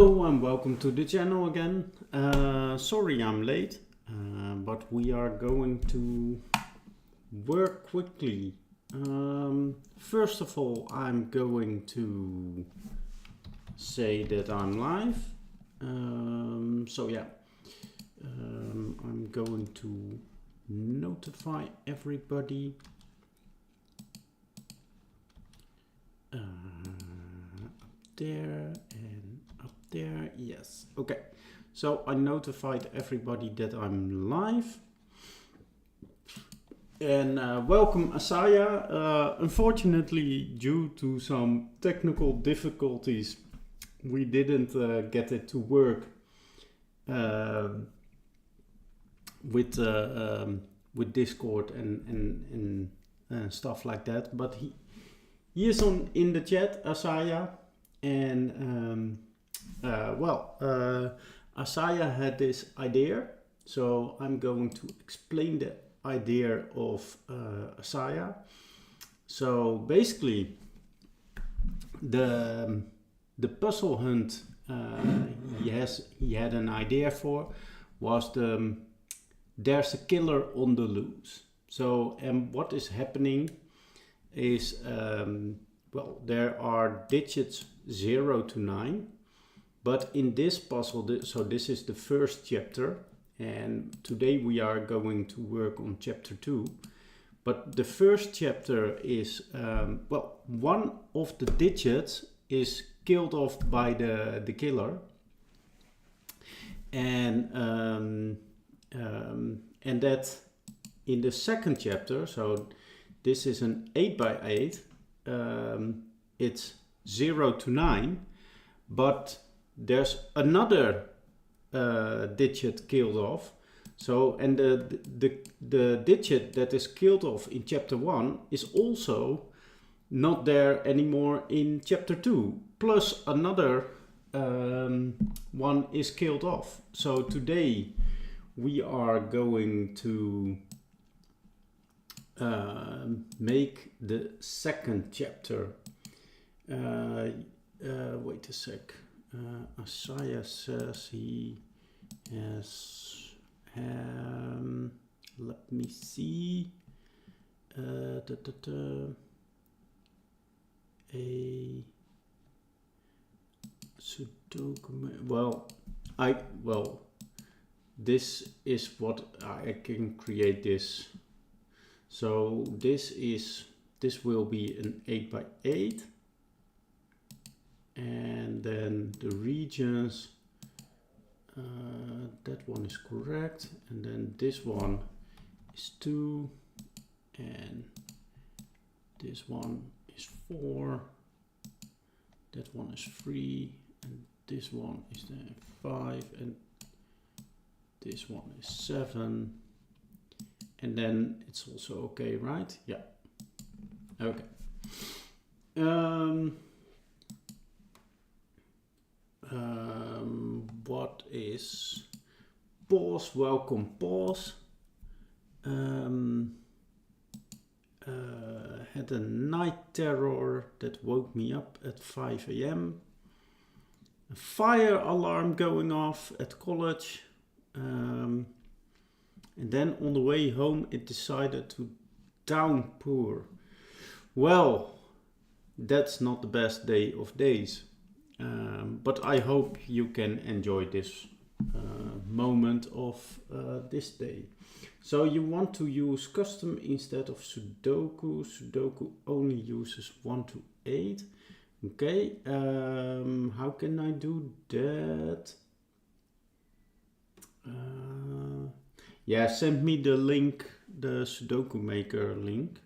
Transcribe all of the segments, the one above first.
Hello and welcome to the channel again. Sorry I'm late, but we are going to work quickly. First of all, I'm going to say that I'm live. I'm going to notify everybody. Up there and up there, yes. Okay, so I notified everybody that I'm live. And welcome Asaya. Unfortunately, due to some technical difficulties, we didn't get it to work with Discord and stuff like that. But he is in the chat, Asaya, and Asaya had this idea, so I'm going to explain the idea of Asaya. So basically, the puzzle hunt he had an idea for was there's a killer on the loose. So and what is happening is there are digits 0 to 9, but in this puzzle, so this is the first chapter, and today we are going to work on chapter 2. But the first chapter is one of the digits is killed off by the killer, and that in the second chapter, so this is an 8 by 8. It's 0 to 9, but there's another digit killed off. So, and the digit that is killed off in chapter 1 is also not there anymore in chapter 2. Plus another one is killed off. So today we are going to make the second chapter. Wait a sec. Asaya says he has, let me see, a sudoku. This is what I can create this. So this will be an 8 by 8. And then the regions, that one is correct. And then this one is 2. And this one is 4. That one is 3. And this one is then 5. And this one is 7. And then it's also okay, right? Yeah. Okay. What is pause? Welcome, pause. Had a night terror that woke me up at 5 a.m. A fire alarm going off at college. And then on the way home, it decided to downpour. Well, that's not the best day of days. But I hope you can enjoy this moment of this day. So you want to use custom instead of sudoku. Sudoku only uses 1 to 8. Okay, how can I do that? Yeah, send me the link, the Sudoku Maker link.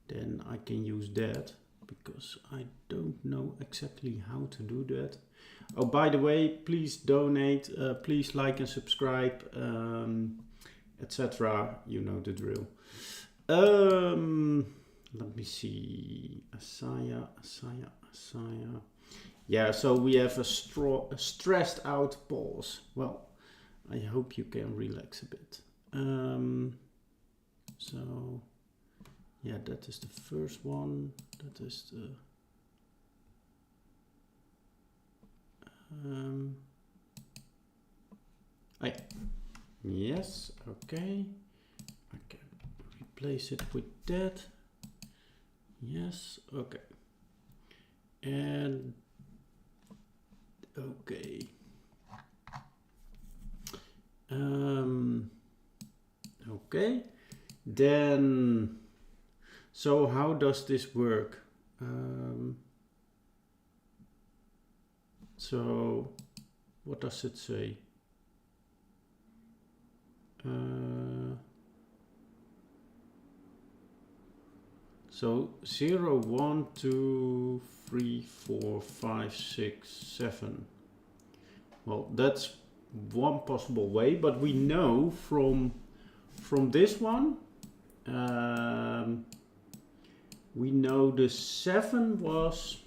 Then I can use that, because I don't know exactly how to do that. Oh, by the way, please donate, please like and subscribe, etc. You know the drill. Let me see. Asaya. Yeah, so we have a stressed out pause. Well, I hope you can relax a bit. So yeah, that is the first one. That is the I, yes, okay. I can replace it with that. Yes, okay. And okay. Okay. Then, so how does this work? So, what does it say? So 0, 1, 2, 3, 4, 5, 6, 7. Well, that's one possible way, but we know from this one, we know the 7 was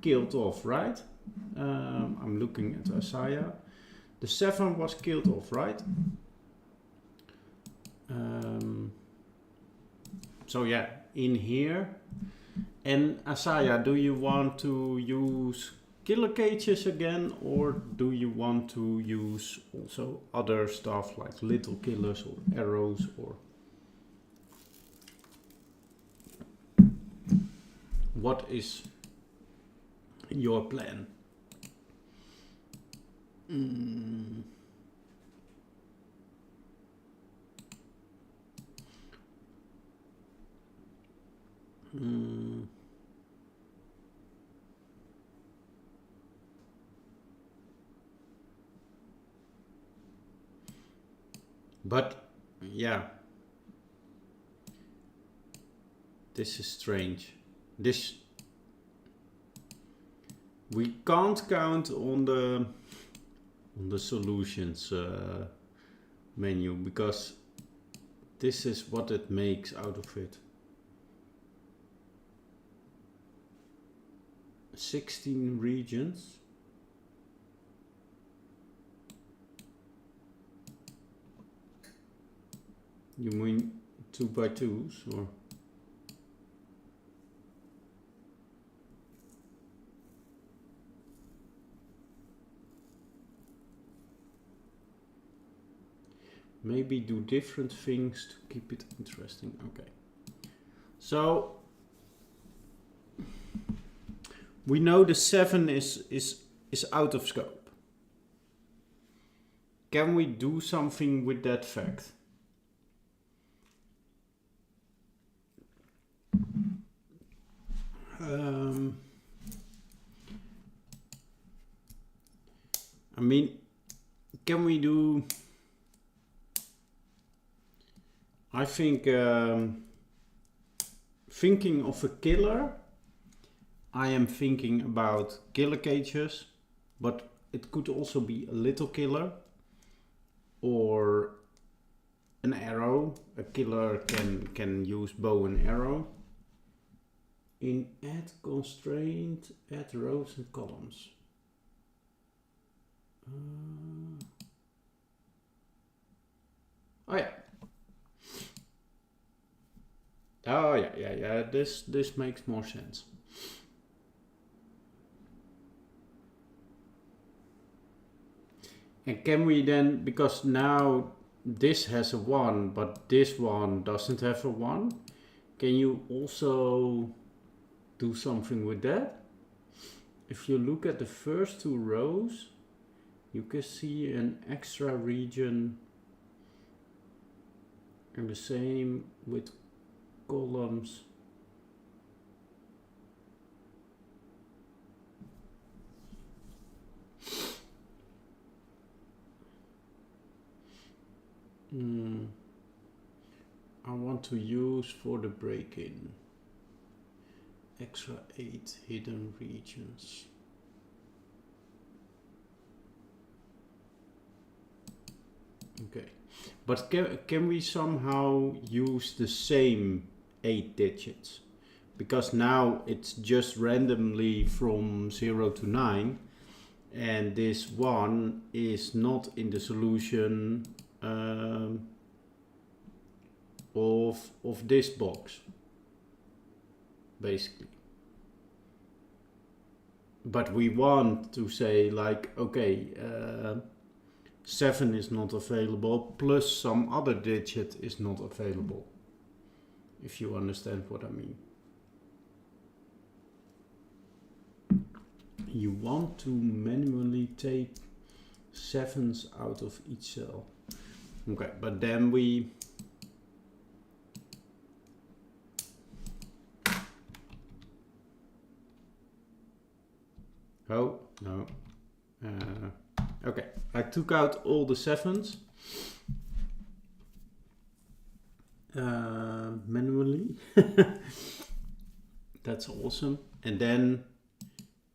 killed off, right? I'm looking at Isaiah. The 7 was killed off, right? So yeah, in here. And Isaiah, do you want to use killer cages again, or do you want to use also other stuff like little killers or arrows, or what is your plan? But yeah, this is strange. This we can't count on the solutions menu, because this is what it makes out of it. 16 regions. You mean 2x2s, or? Maybe do different things to keep it interesting. Okay. So we know the 7 is out of scope. Can we do something with that fact? I mean, can we do... I think thinking of a killer, I am thinking about killer cages, but it could also be a little killer or an arrow. A killer can use bow and arrow. In add constraint, add rows and columns. Oh yeah. Oh yeah. This makes more sense. And can we then, because now this has a 1, but this one doesn't have a 1, can you also do something with that? If you look at the first 2 rows, you can see an extra region, and the same with columns. I want to use for the break-in extra 8 hidden regions. Okay, but can we somehow use the same 8 digits? Because now it's just randomly from 0 to 9, and this 1 is not in the solution of this box, basically. but we want to say like, okay, 7 is not available, plus some other digit is not available, if you understand what I mean. You want to manually take 7s out of each cell. Okay, but then we oh no. Okay, I took out all the 7s manually. That's awesome. And then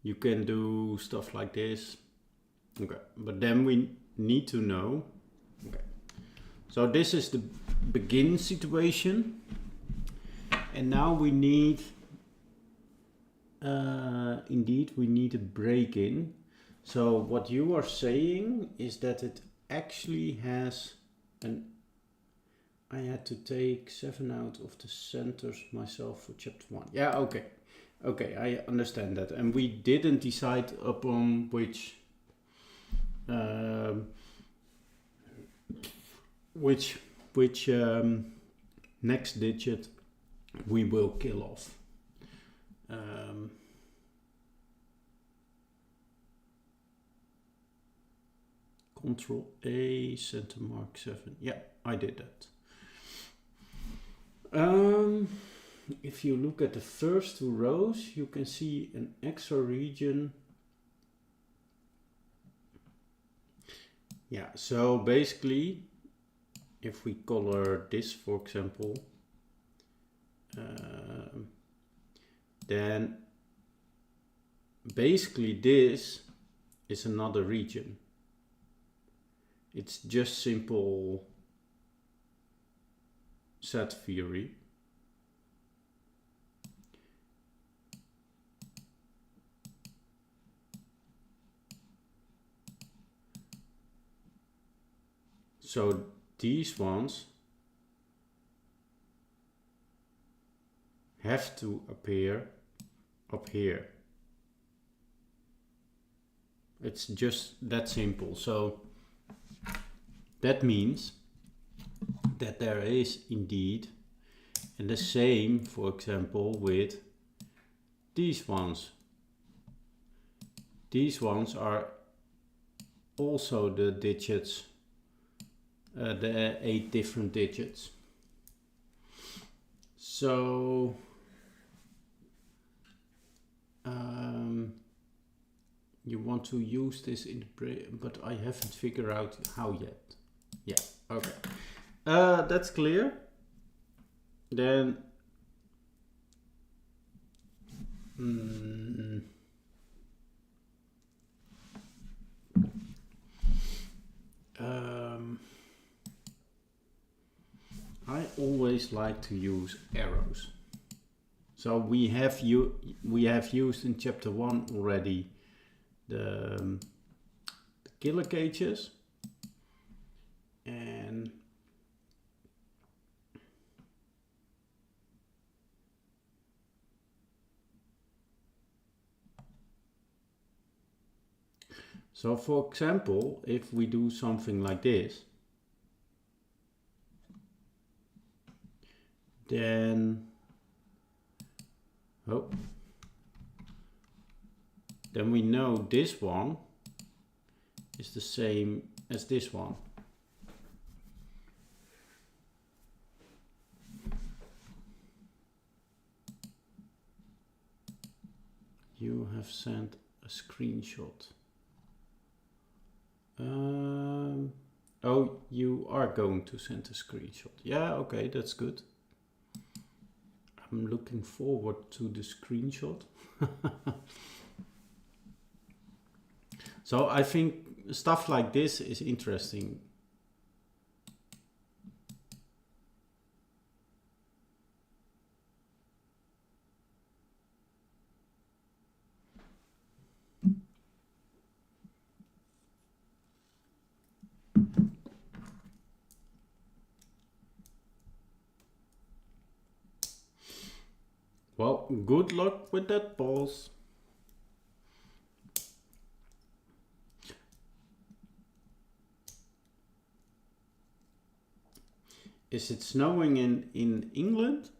you can do stuff like this. Okay, but then we need to know. Okay, so this is the begin situation, and now we need indeed we need a break in. So what you are saying is that it actually has an, I had to take 7 out of the centers myself for chapter 1. Yeah, okay. Okay, I understand that. And we didn't decide upon which next digit we will kill off. Control A, center mark 7. Yeah, I did that. If you look at the first 2 rows, you can see an extra region. Yeah, so basically, if we color this, for example, then basically this is another region. It's just simple set theory. So these ones have to appear up here. It's just that simple. So that means that there is indeed, and the same, for example, with these ones. These ones are also the digits, the 8 different digits. So you want to use this in the but I haven't figured out how yet. Yeah, okay. That's clear. Then I always like to use arrows. So we have used in chapter 1 already the killer cages, and so for example, if we do something like this, then then we know this one is the same as this one. You have sent a screenshot. Oh, you are going to send a screenshot. Yeah, okay, that's good. I'm looking forward to the screenshot. So I think stuff like this is interesting. Well, good luck with that, boss. Is it snowing in England?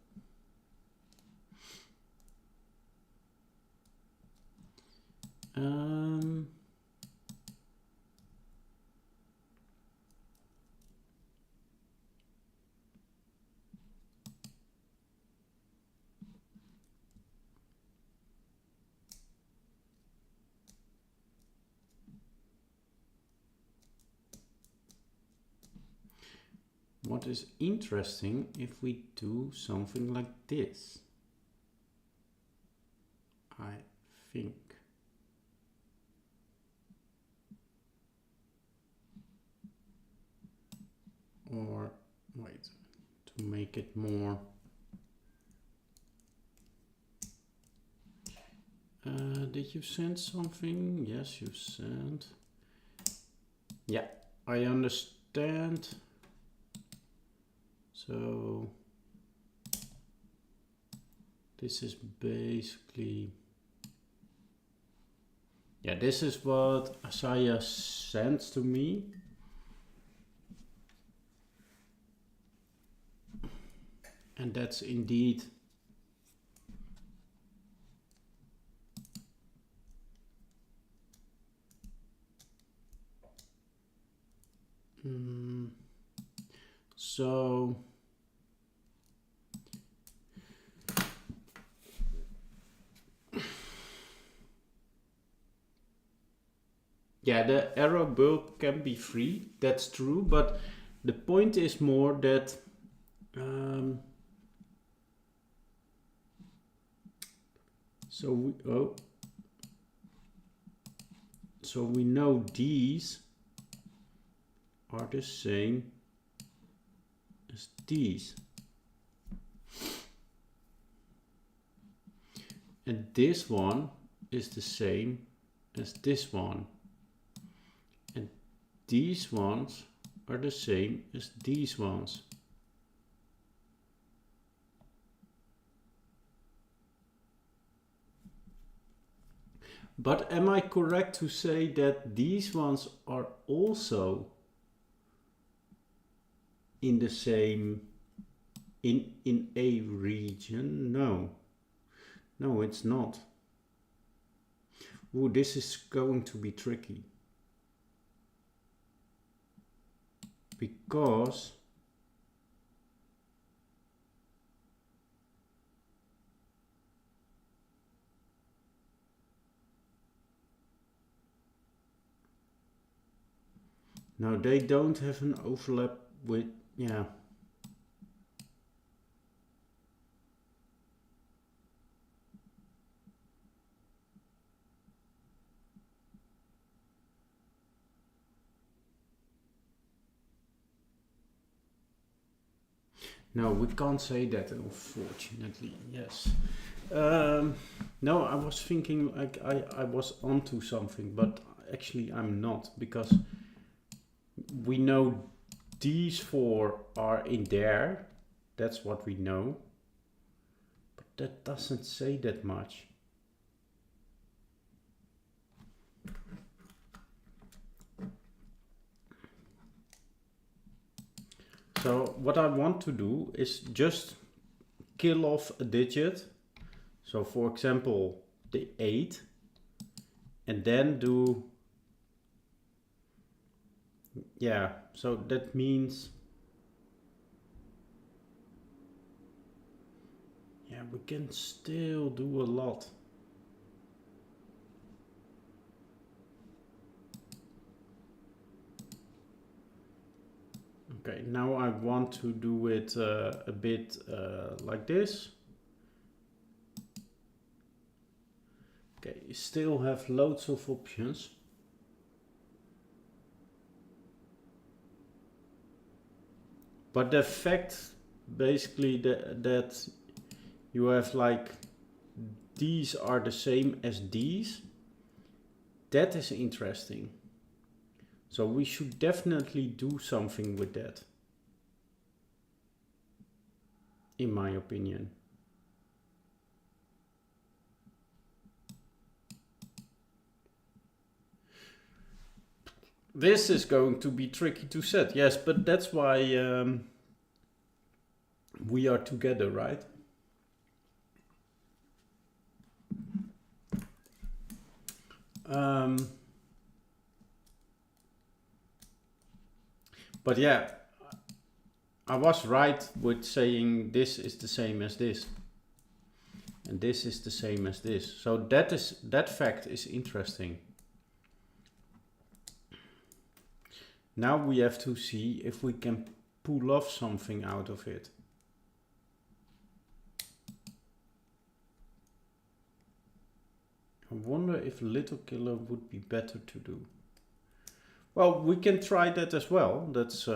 What is interesting if we do something like this? I think. Or wait, to make it more. Did you send something? Yes, you sent. Yeah, I understand. So this is basically, yeah, this is what Asaya sent to me. And that's indeed so yeah, the arrow bulk can be free, that's true, but the point is more that so we know these are the same as these. And this one is the same as this one. And these ones are the same as these ones. But am I correct to say that these ones are also in the same, in a region? No. No, it's not. Ooh, this is going to be tricky. Because no, they don't have an overlap with, yeah. No, we can't say that, unfortunately. Yes. No, I was thinking like I was onto something, but actually I'm not, because we know these four are in there. That's what we know. But that doesn't say that much. So what I want to do is just kill off a digit. So for example, the 8, and then do, yeah, so that means, yeah, we can still do a lot. Okay, now I want to do it a bit like this. Okay, you still have loads of options. But the fact basically that you have like these are the same as these, that is interesting. So we should definitely do something with that, in my opinion. This is going to be tricky to set, yes, but that's why we are together, right? But yeah, I was right with saying this is the same as this. And this is the same as this. So that fact is interesting. Now we have to see if we can pull off something out of it. I wonder if little killer would be better to do. Well, we can try that as well. That's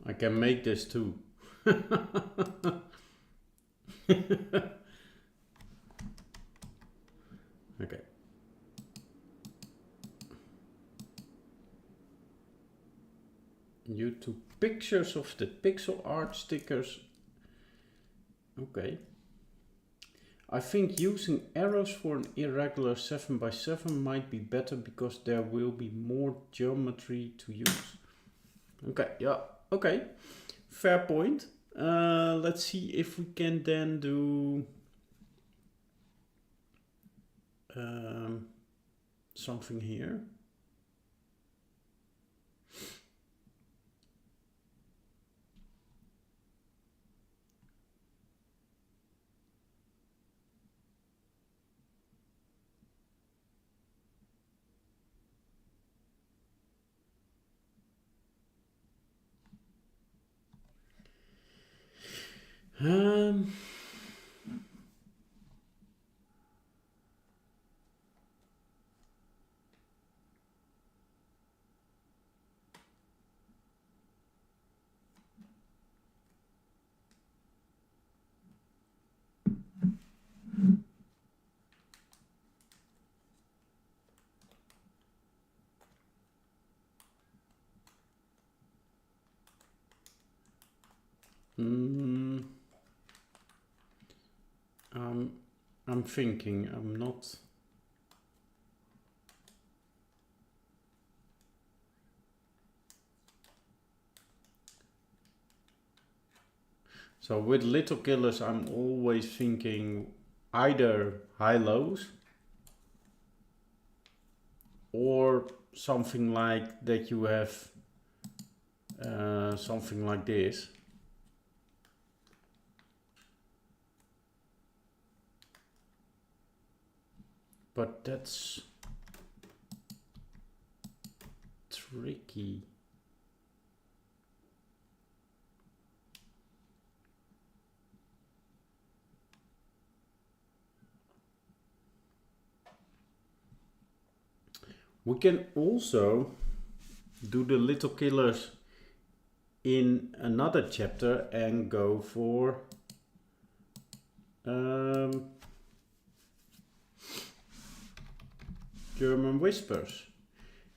I can make this too. Okay. YouTube pictures of the pixel art stickers. Okay. I think using arrows for an irregular 7x7 might be better because there will be more geometry to use. Okay, yeah, okay. Fair point. Let's see if we can then do something here. I'm thinking, I'm not. So with little killers, I'm always thinking either high-lows or something like that you have something like this. But that's tricky. We can also do the little killers in another chapter and go for German whispers.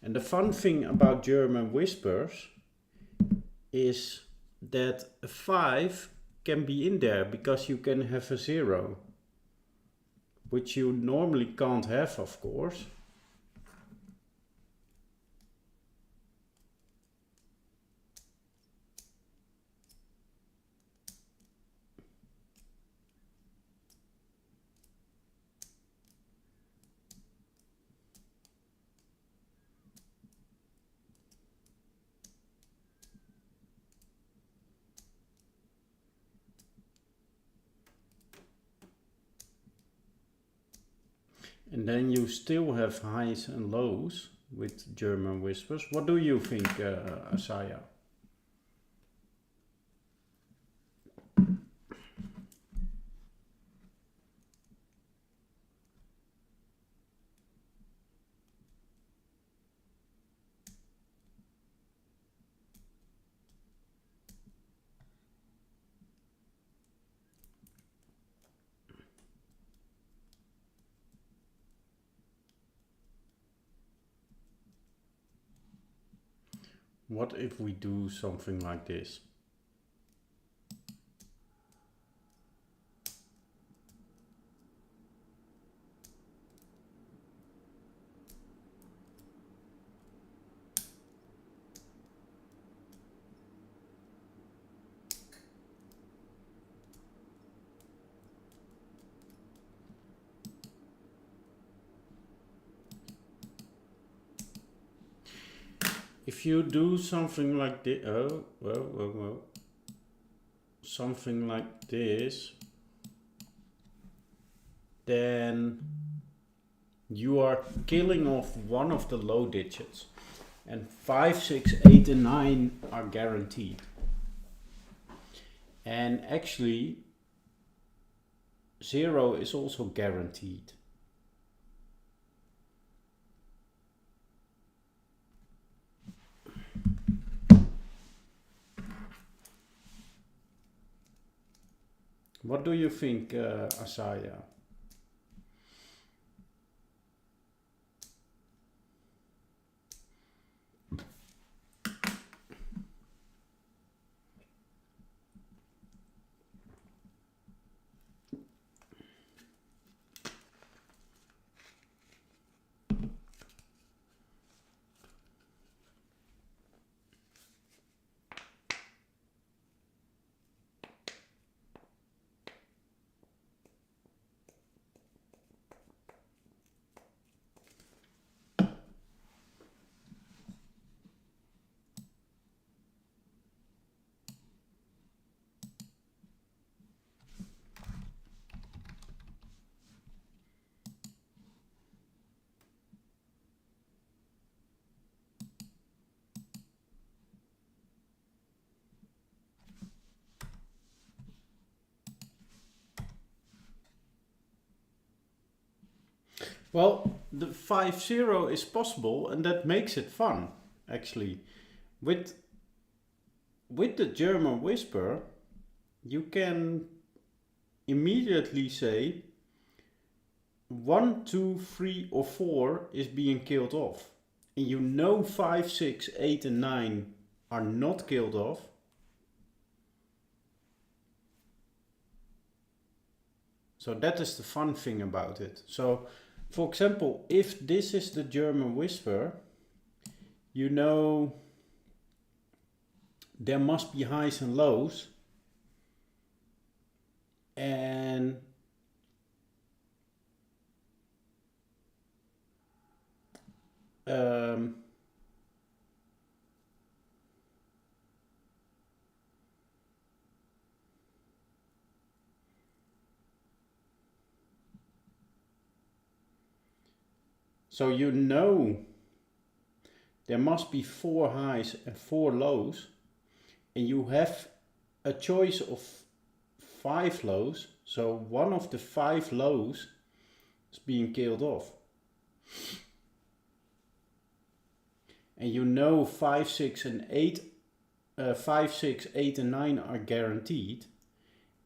And the fun thing about German whispers is that a 5 can be in there because you can have a 0, which you normally can't have, of course. And then you still have highs and lows with German whispers. What do you think, Asaya? What if we do something like this? If you do something like this, something like this, then you are killing off one of the low digits, and 5, 6, 8 and 9 are guaranteed. And actually 0 is also guaranteed. What do you think, Asaya? Well, the 5-0 is possible, and that makes it fun, actually. With the German whisper, you can immediately say 1, 2, 3 or 4 is being killed off. And you know 5, 6, 8 and 9 are not killed off. So that is the fun thing about it. So, for example, if this is the German whisper, you know there must be highs and lows. And so you know there must be 4 highs and 4 lows, and you have a choice of 5 lows, so one of the 5 lows is being killed off. And you know 5, 6 and 8, 5, 6, 8 and 9 are guaranteed,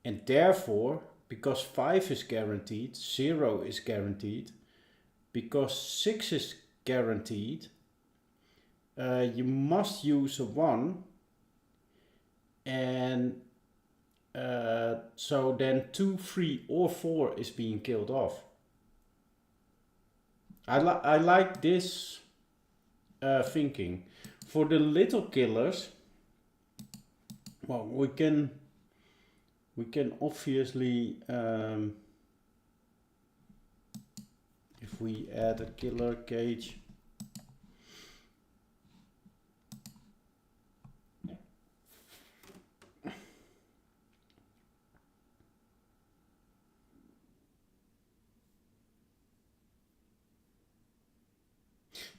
and therefore, because 5 is guaranteed, 0 is guaranteed, because 6 is guaranteed, you must use a 1, and so then 2, 3 or 4 is being killed off. I like this thinking. For the little killers, well, we can obviously, if we add a killer cage,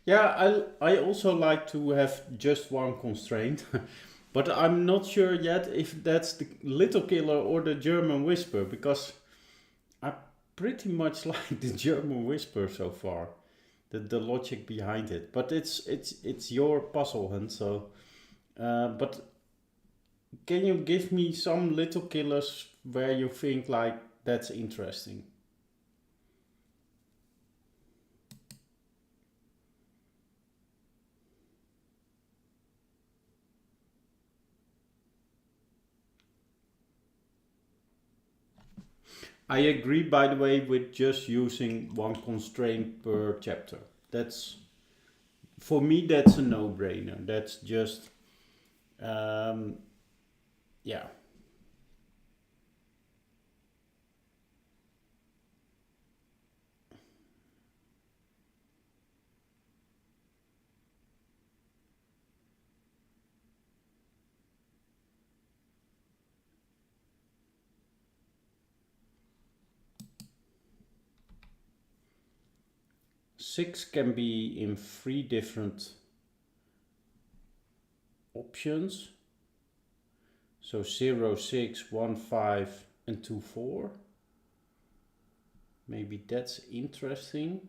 Yeah, I also like to have just one constraint, but I'm not sure yet if that's the little killer or the German whisper, because I pretty much like the German whisper so far, the logic behind it. But it's your puzzle, and so. But can you give me some little killers where you think like that's interesting? I agree, by the way, with just using one constraint per chapter. That's for me. That's a no-brainer. That's just um, yeah. 6 can be in 3 different options. So 0, 6, 1, 5 and 2, 4. Maybe that's interesting.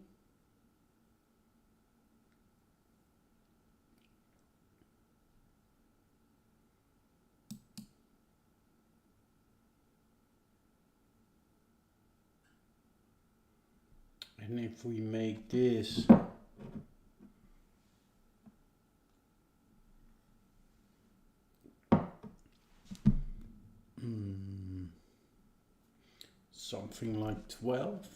And if we make this something like 12.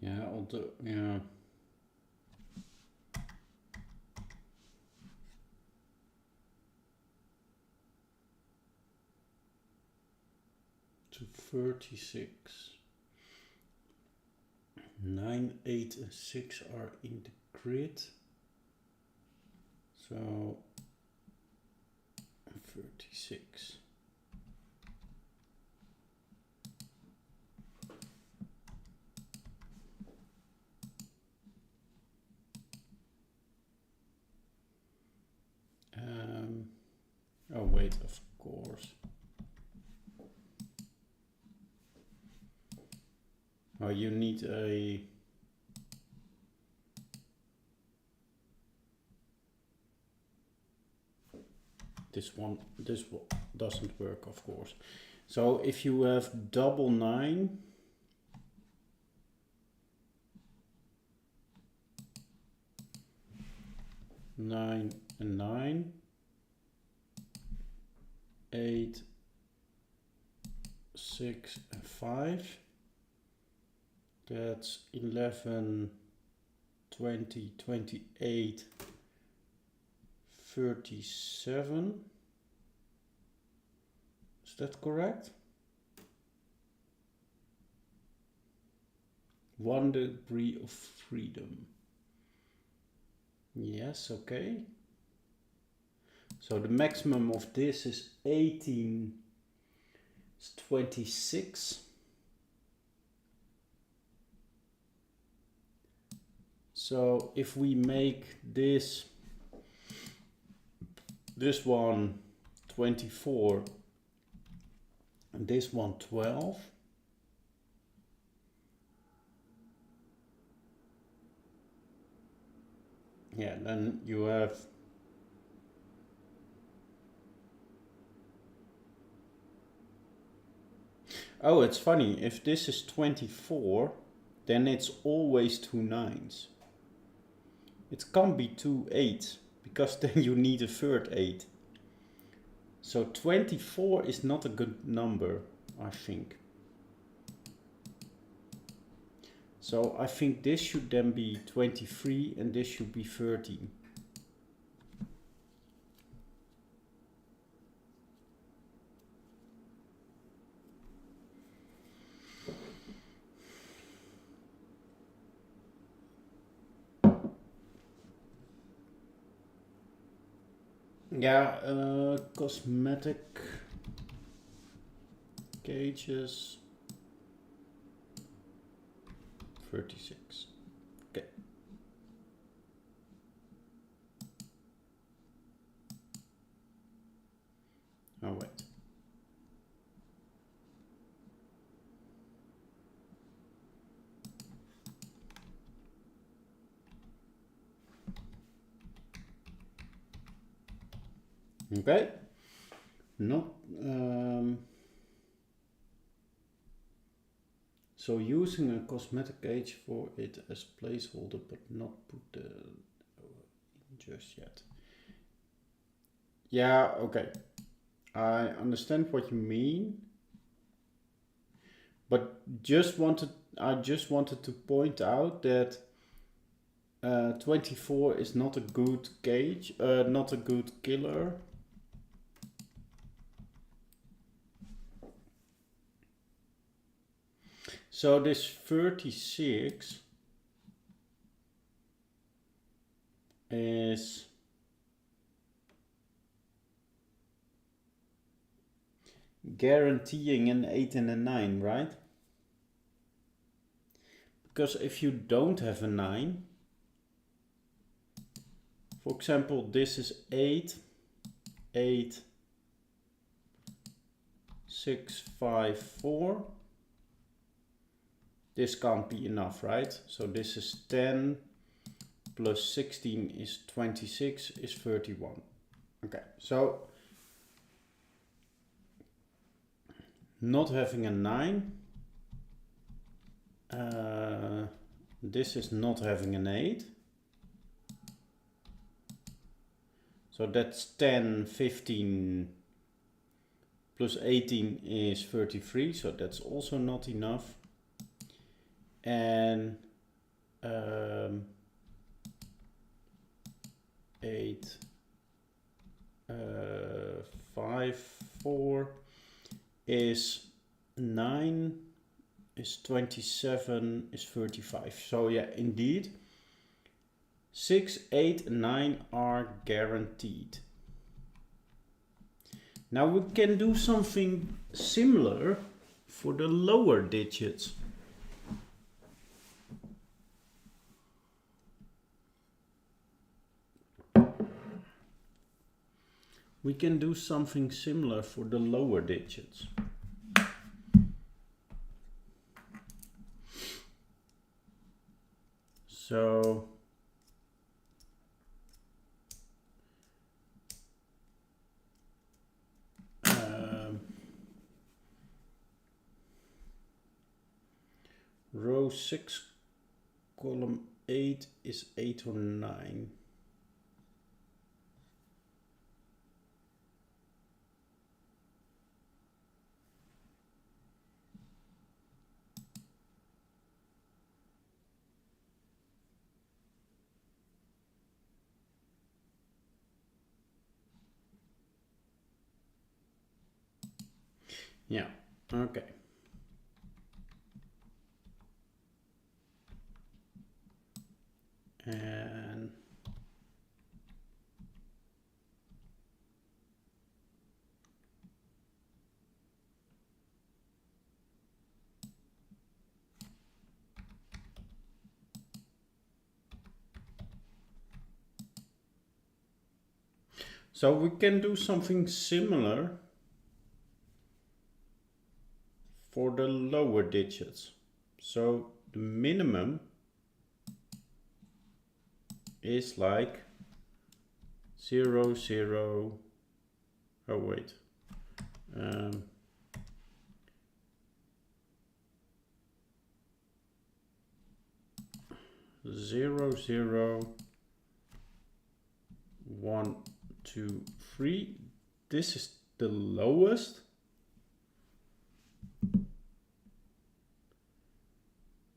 Yeah, although, yeah. To 36. 9, 8 and 6 are in the grid. So 36. Oh wait, of course. Oh, you need a... This one doesn't work, of course. So if you have double 9, nine and 9, 8, 6 and 5, that's 11, 20, 28, 37. Is that correct? 1 degree of freedom. Yes, okay. So the maximum of this is 18, it's 26. So if we make this one 24 and this one 12, yeah, then you have oh, it's funny, if this is 24, then it's always 2 9s. It can't be 2 8s, because then you need a third 8. So 24 is not a good number, I think. So I think this should then be 23 and this should be 13. Yeah, cosmetic gauges 36. Okay. Oh wait. Okay. Not so using a cosmetic gauge for it as placeholder, but not put the in just yet. Yeah. Okay. I understand what you mean, but I just wanted to point out that 24 is not a good gauge, not a good killer. So this 36 is guaranteeing an 8 and a 9, right? Because if you don't have a 9, for example, this is 8, 8, 6, 5, 4. This can't be enough, right? So this is 10 plus 16 is 26 is 31. Okay, so not having a 9. This is not having an 8. So that's 10, 15 plus 18 is 33. So that's also not enough. And 8, 5, 4 is 9, is 27, is 35. So yeah, indeed, 6, 8, 9 are guaranteed. Now we can do something similar for the lower digits. We can do something similar for the lower digits. So row 6, column 8 is 8 or 9. Yeah, okay. And so we can do something similar for the lower digits. So the minimum is like 0, 0, oh wait, 0, 0, 1, 2, 3. This is the lowest.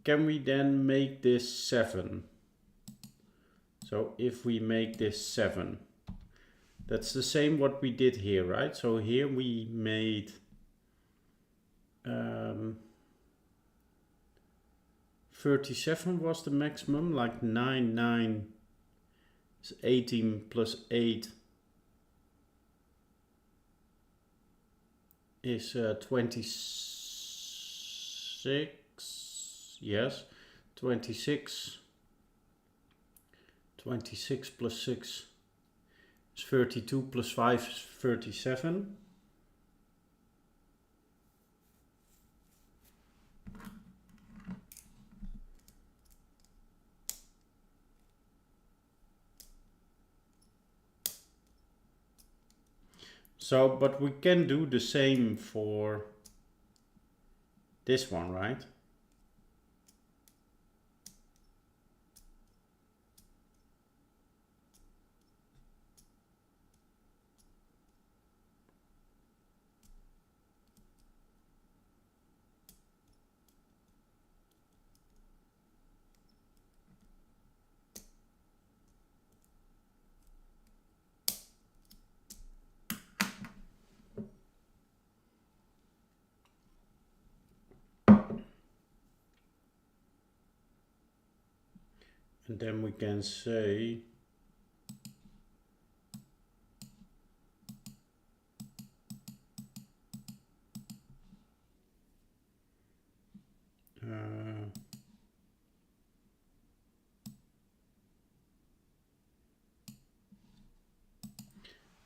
Can we then make this 7? So if we make this 7, that's the same what we did here, right? So here we made 37 was the maximum, like 9, 9 is 18 plus 8 is 26. Yes, 26. 26 plus 6 is 32 plus 5 is 37. So, but we can do the same for this one, right? And then we can say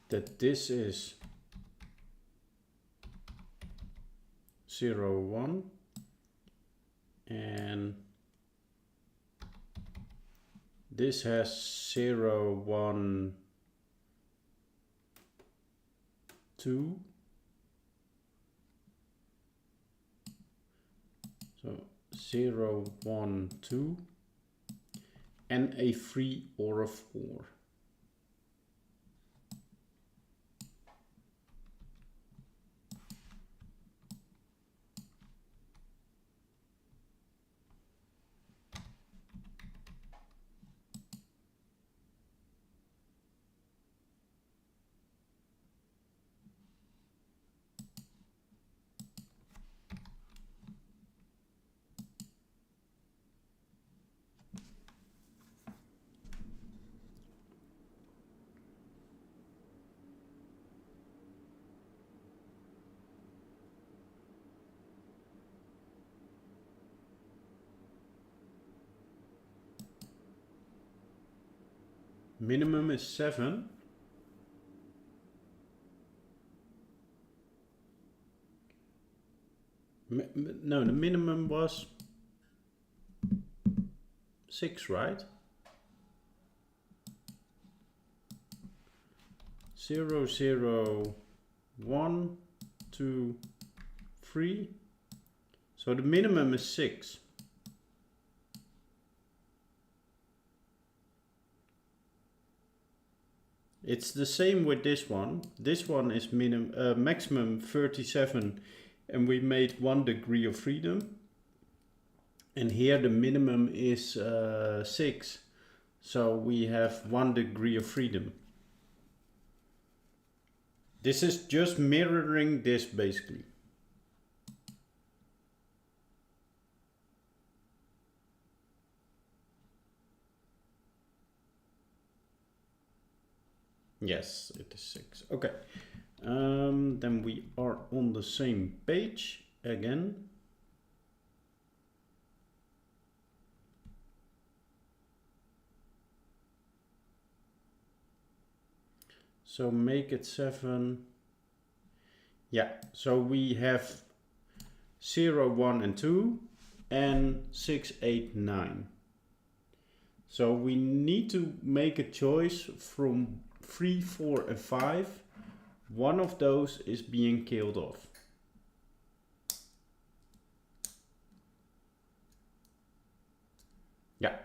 that this is 0, 1 and this has 0, 1, 2. So 0, 1, 2 and a 3 or a 4. Minimum is 7. No, the minimum was 6, right? 0, 0, 1, 2, 3. So the minimum is 6. It's the same with this one. This one is maximum 37 and we made 1 degree of freedom. And here the minimum is 6. So we have 1 degree of freedom. This is just mirroring this basically. Yes, it is 6. Okay. Then we are on the same page again. So make it 7. Yeah, so we have 0, 1 and 2 and 6, 8, 9. So we need to make a choice from 3, 4 and 5. One of those is being killed off. Yeah,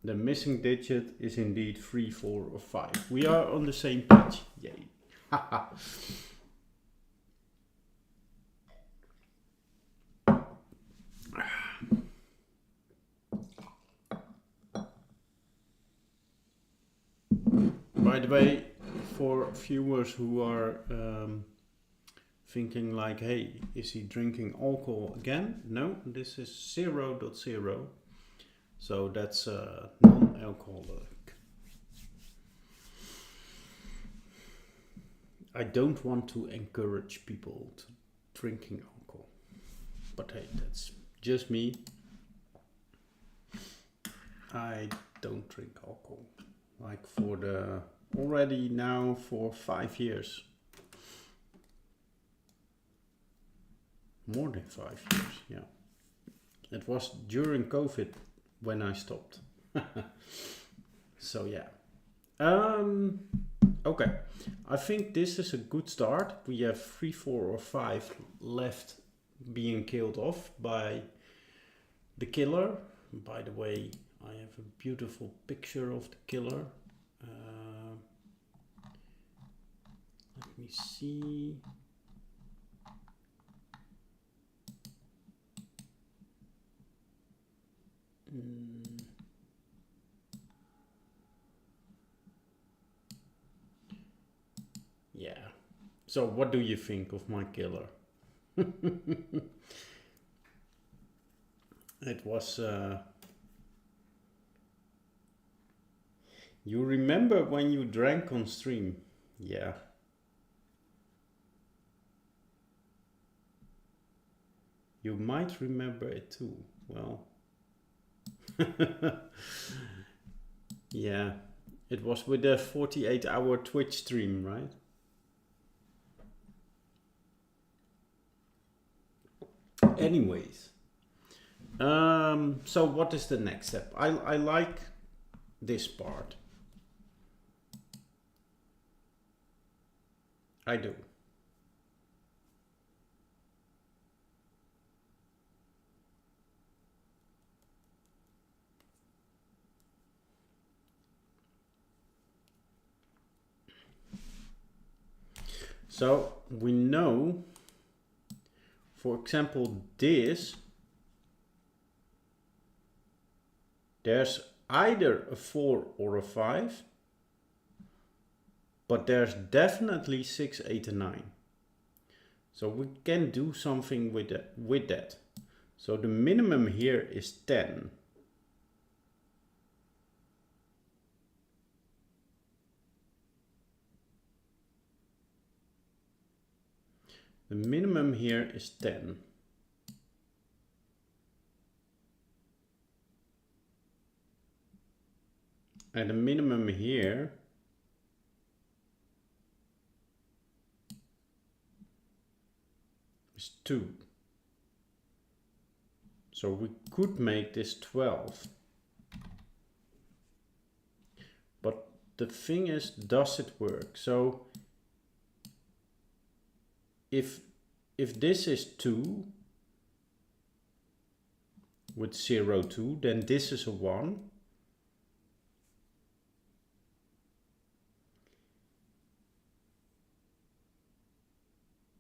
the missing digit is indeed 3, 4 or 5. We are on the same page. Yay. By the way, for viewers who are thinking like, hey, is he drinking alcohol again? No, this is 0.0. So that's non-alcoholic. I don't want to encourage people drinking alcohol. But hey, that's just me. I don't drink alcohol. Like already now for 5 years. More than 5 years, yeah. It was during COVID when I stopped. So yeah. Okay, I think this is a good start. We have 3, 4 or 5 left being killed off by the killer. By the way, I have a beautiful picture of the killer. Let me see. Yeah. So what do you think of my killer? It was... You remember when you drank on stream? Yeah. You might remember it too. Well... Yeah. It was with the 48-hour Twitch stream, right? Anyways, so what is the next step? I like this part. I do. So we know, for example, there's either a 4 or a 5, but there's definitely 6, 8 and 9. So we can do something with that. So the minimum here is 10. The minimum here is 10. And the minimum here is 2. So we could make this 12. But the thing is, does it work? So if this is 2 with 0, 2, then this is a 1.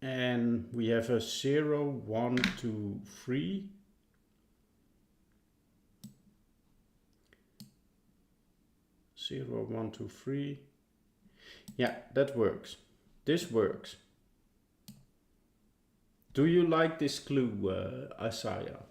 And we have a 0, 1, 2, 3. Zero, 1, 2, 3. Yeah, that works. This works. Do you like this clue, Isaiah?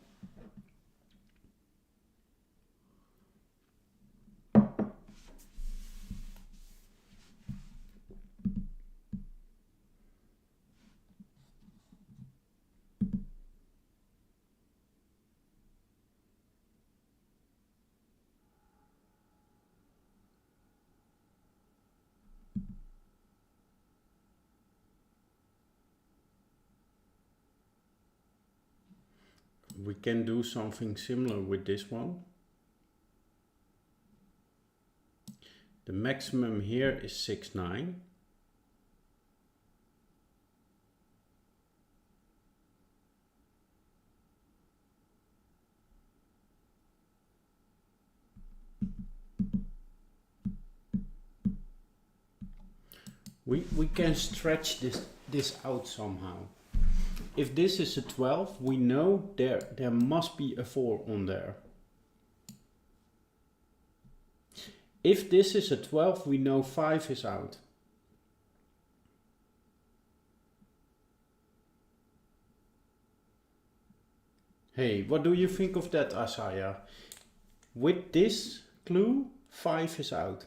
We can do something similar with this one. The maximum here is 6, 9. We can stretch this out somehow. If this is a 12, we know there must be a 4 on there. If this is a 12, we know 5 is out. Hey, what do you think of that, Asaya? With this clue, 5 is out.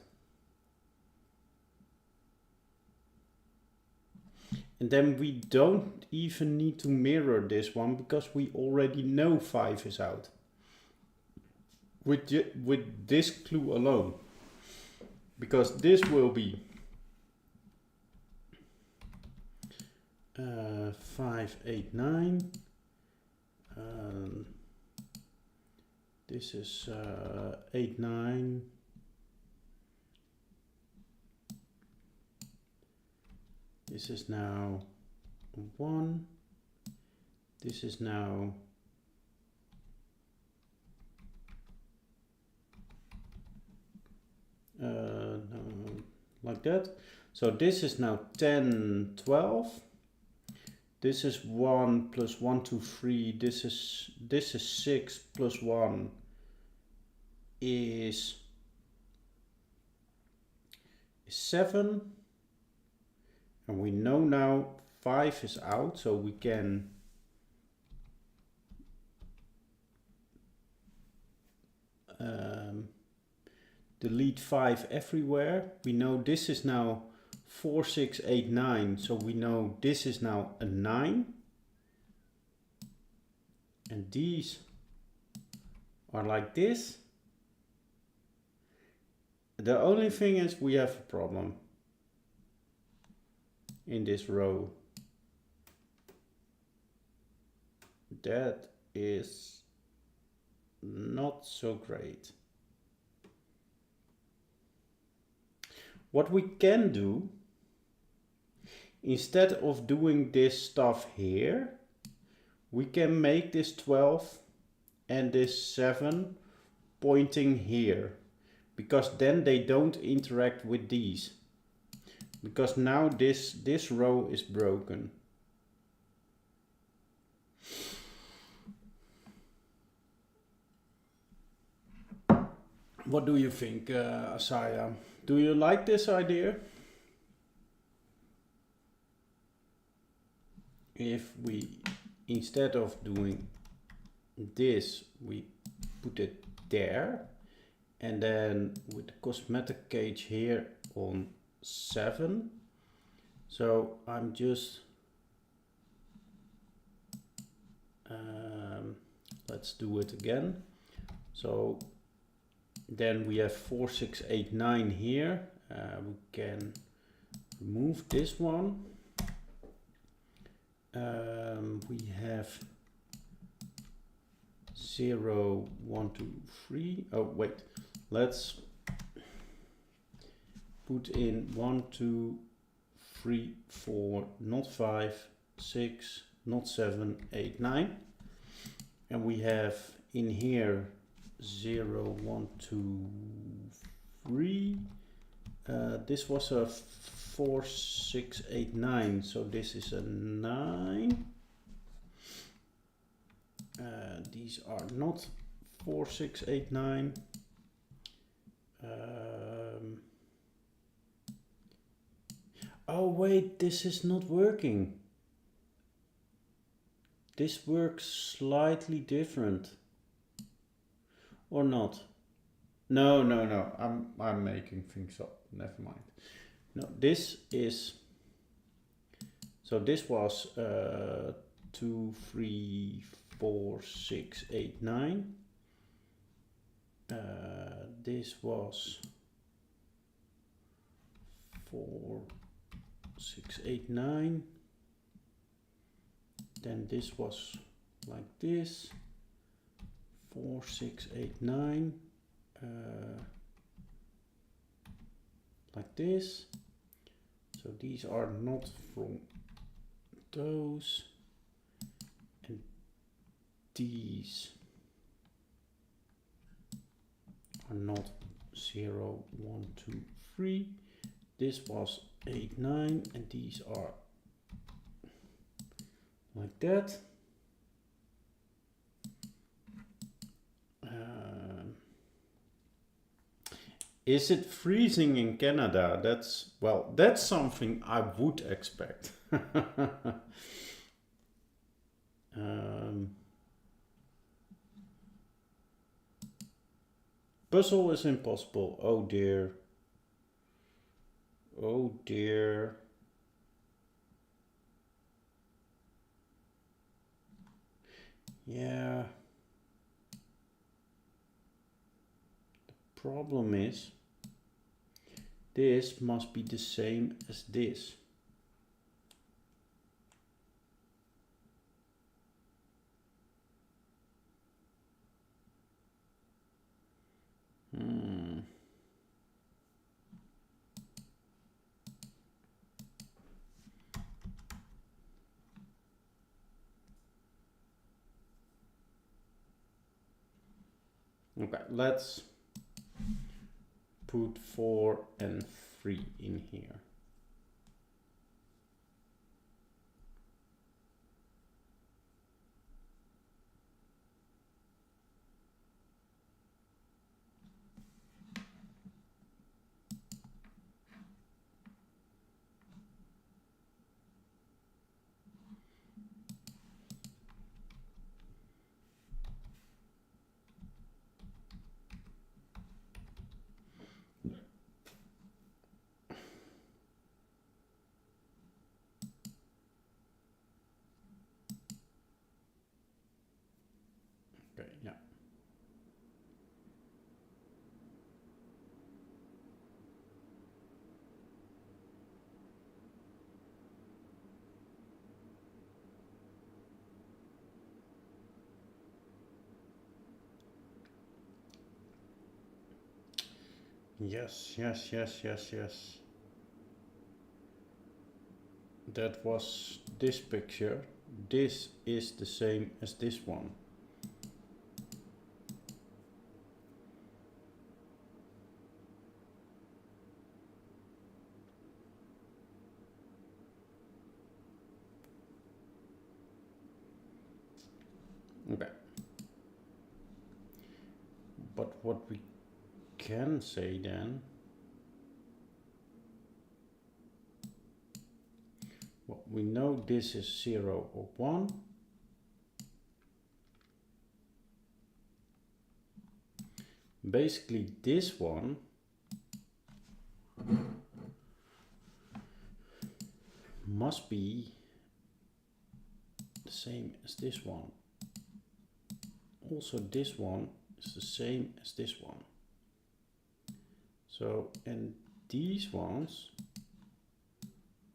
And then we don't even need to mirror this one because we already know 5 is out. With this clue alone. Because this will be 5, 8, 9. This is 8, 9. This is now 1. This is now no, like that. So this is now 10, 12. This is 1 plus 1, 2, 3. This is 6 plus 1 is 7. And we know now 5 is out, so we can delete 5 everywhere. We know this is now 4, 6, 8, 9, so we know this is now a 9. And these are like this. The only thing is we have a problem in this row. That is not so great. What we can do, instead of doing this stuff here, we can make this 12 and this 7 pointing here, because then they don't interact with these. Because now this row is broken. What do you think, Asaya? Do you like this idea? If we, instead of doing this, we put it there, and then with the cosmetic cage here on 7. So I'm just let's do it again. So then we have 4, 6, 8, 9 here. We can remove this one. We have 0, 1, 2, 3. Oh wait, let's put in 1, 2, 3, 4, not 5, 6, not 7, 8, 9. And we have in here 0, 1, 2, 3. This was a 4, 6, 8, 9. So this is a 9. These are not 4, 6, 8, 9. Oh wait, this is not working. This works slightly different. Or not? No. I'm making things up. Never mind. No, this is. So this was 2, 3, 4, 6, 8, 9. This was 4, 6, 8, 9. Then this was like this. 4, 6, 8, 9. Like this. So these are not from those. And these are not 0, 1, 2, 3. This was 8, 9, and these are like that. Is it freezing in Canada? That's something I would expect. Puzzle is impossible. Oh dear. Oh dear. Yeah. The problem is this must be the same as this. Okay, let's put 4 and 3 in here. Okay, yeah. Yes, yes, yes, yes, yes. That was this picture. This is the same as this one. Okay. But what we can say then, well, we know this is 0 or 1. Basically this one must be the same as this one. Also this one is the same as this one. So, and these ones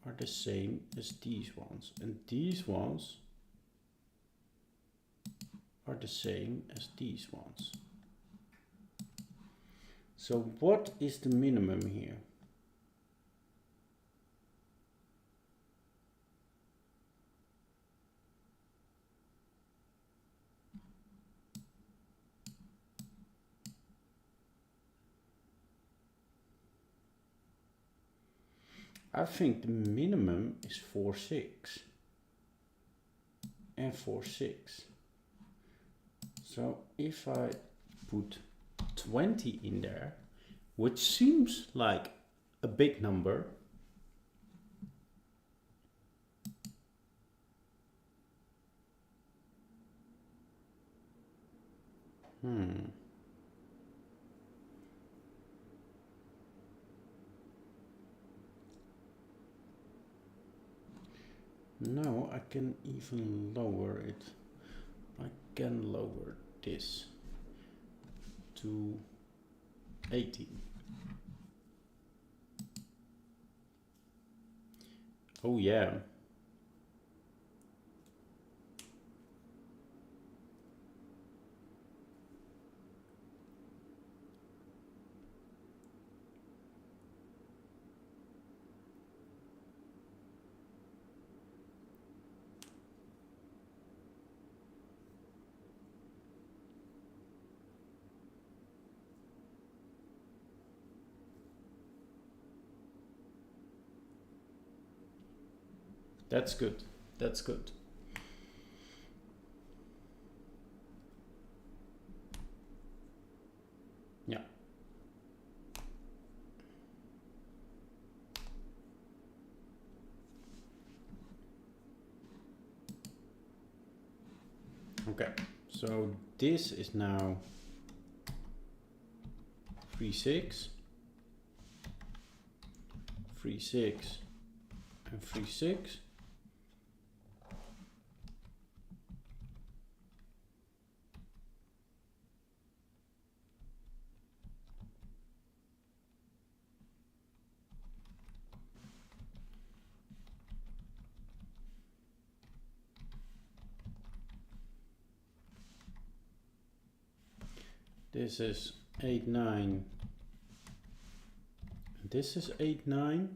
are the same as these ones, and these ones are the same as these ones. So what is the minimum here? I think the minimum is 4, 6 and 4, 6. So if I put 20 in there, which seems like a big number, no, I can even lower it. I can lower this to 18. Oh yeah. That's good. That's good. Yeah. Okay. So this is now 3, 6, 3, 6, and 3, 6. this is 8, 9. This is 8, 9.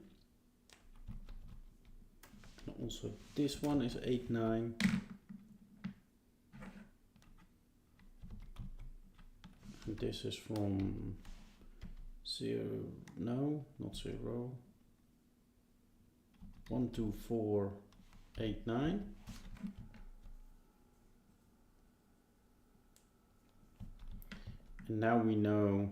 And also this one is 8, 9. And this is from 0, no, not 0. 1, 2, 4, 8, 9. And now we know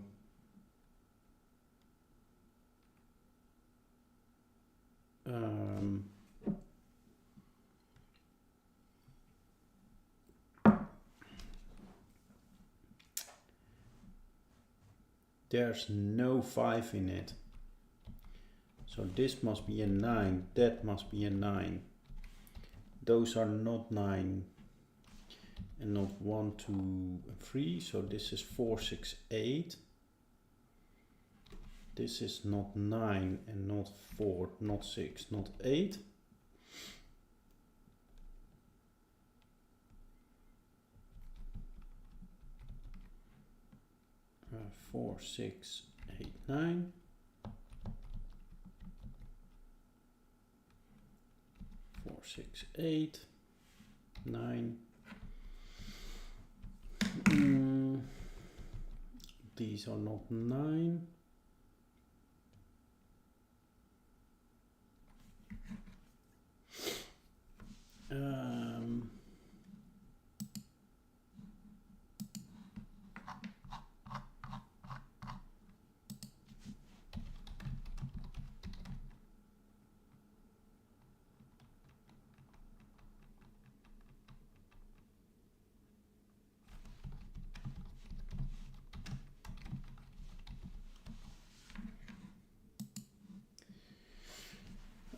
there's no 5 in it. So this must be a 9, that must be a 9. Those are not 9 and not 1, 2, 3. So this is 4, 6, 8. This is not 9 and not 4, not 6, not 8. Uh, 4, 6, 8, 9. 4, 6, 8, 9. These are not 9.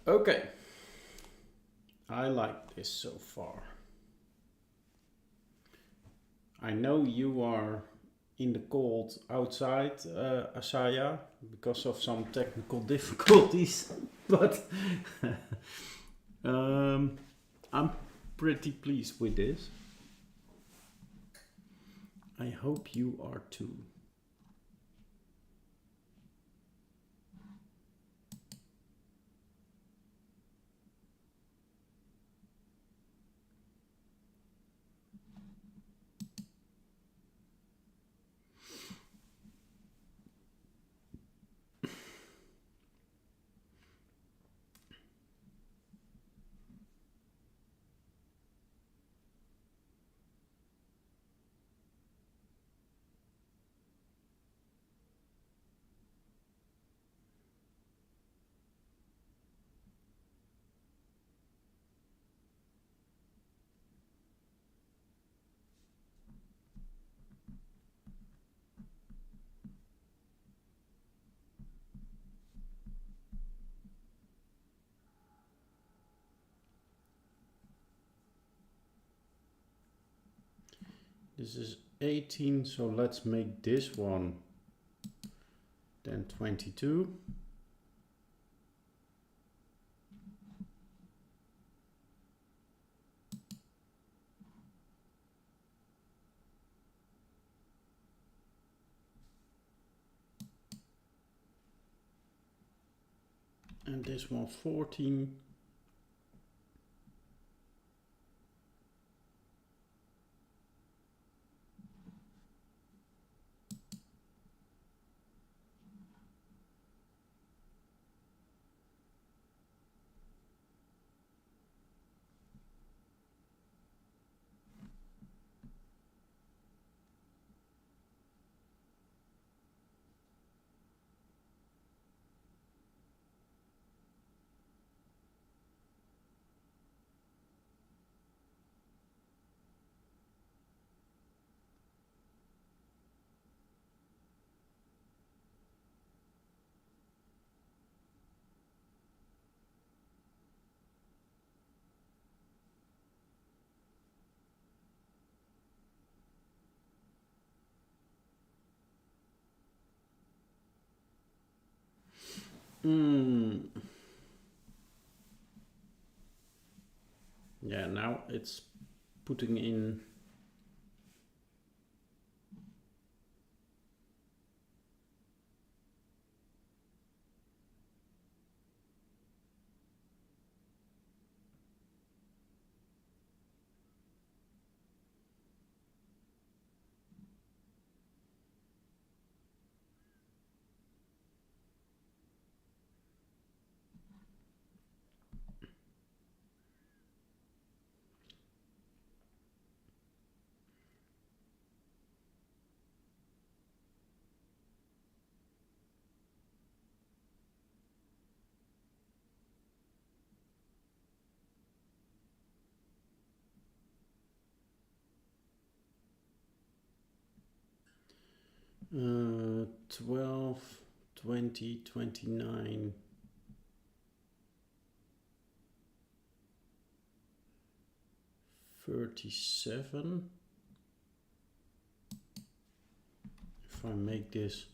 Okay, I like this so far. I know you are in the cold outside, Asaya, because of some technical difficulties, but I'm pretty pleased with this. I hope you are too. This is 18, so let's make this one then 22. And this one 14. Yeah, now it's putting in 12, 20, 29. 37. If I make this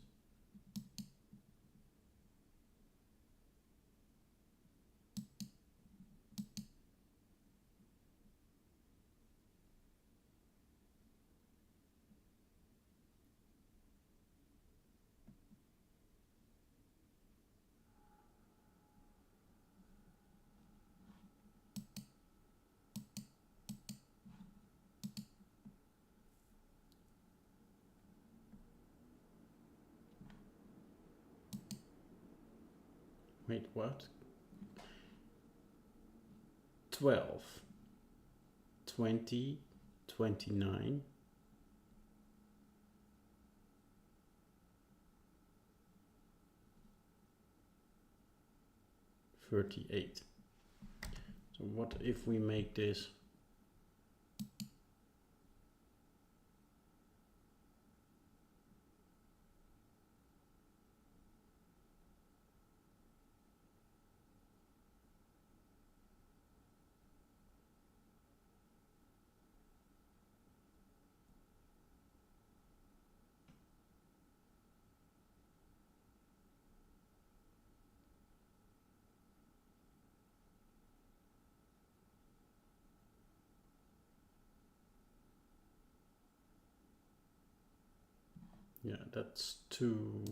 wait, what? 12, 20, 29, 38. So what if we make this yeah, that's too.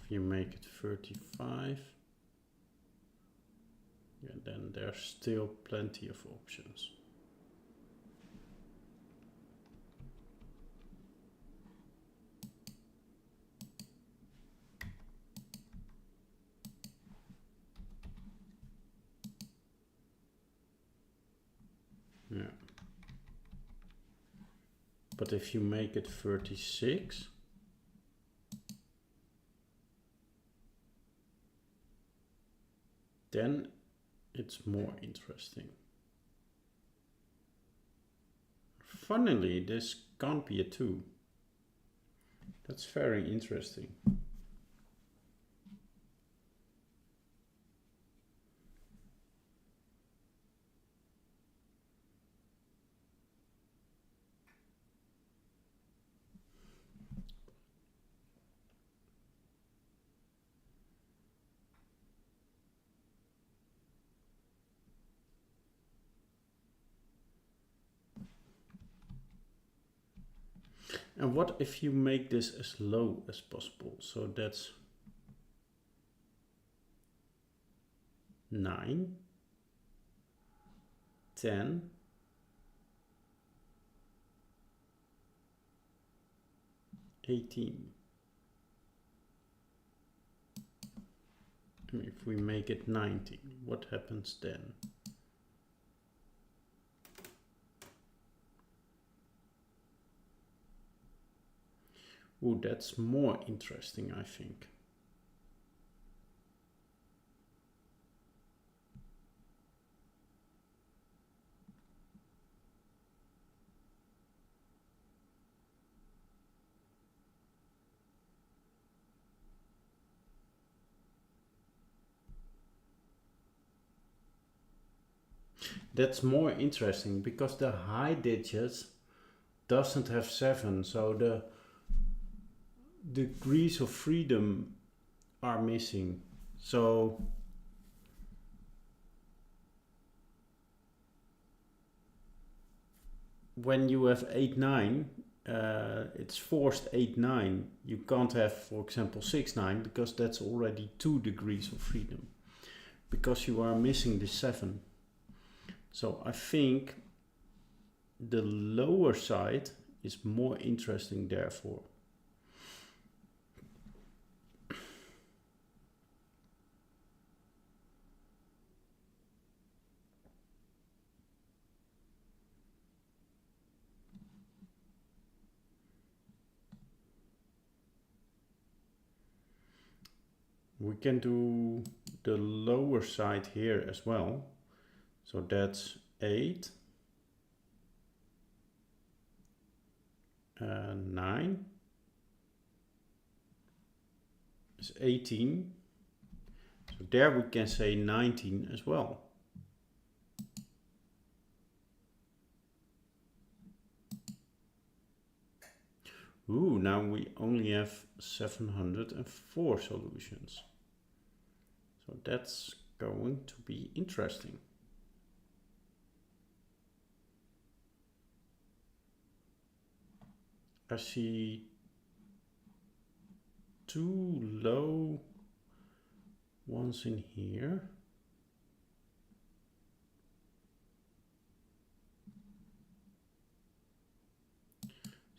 If you make it 35, yeah, then there's still plenty of options. Yeah. But if you make it 36, then it's more interesting. Funnily, this can't be a 2. That's very interesting. And what if you make this as low as possible? So that's 9, 10, 18. And if we make it 19, what happens then? Oh, that's more interesting, I think. That's more interesting because the high digits doesn't have 7, so the degrees of freedom are missing. So when you have 8, 9, it's forced 8, 9. You can't have, for example, 6, 9 because that's already 2 degrees of freedom because you are missing the 7. So I think the lower side is more interesting therefore. We can do the lower side here as well. So that's 8. 9 is 18. So there we can say 19 as well. Ooh, now we only have 704 solutions. So that's going to be interesting. I see 2 low ones in here.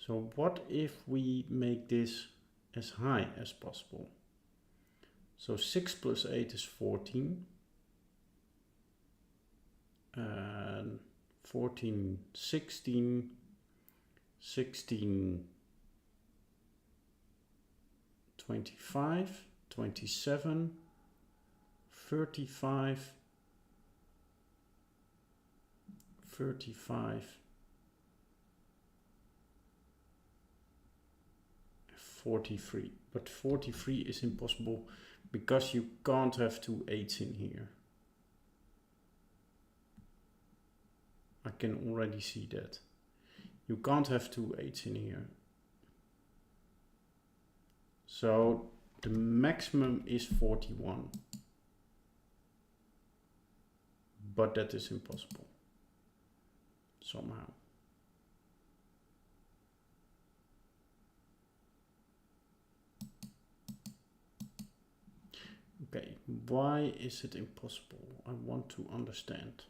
So what if we make this as high as possible? So 6 plus 8 is 14. And 14, 16, 16, 25, 27, 35, 35, 43. But 43 is impossible because you can't have 2 8s in here. I can already see that. You can't have 2 8s in here. So the maximum is 41. But that is impossible. Somehow. Okay, why is it impossible? I want to understand.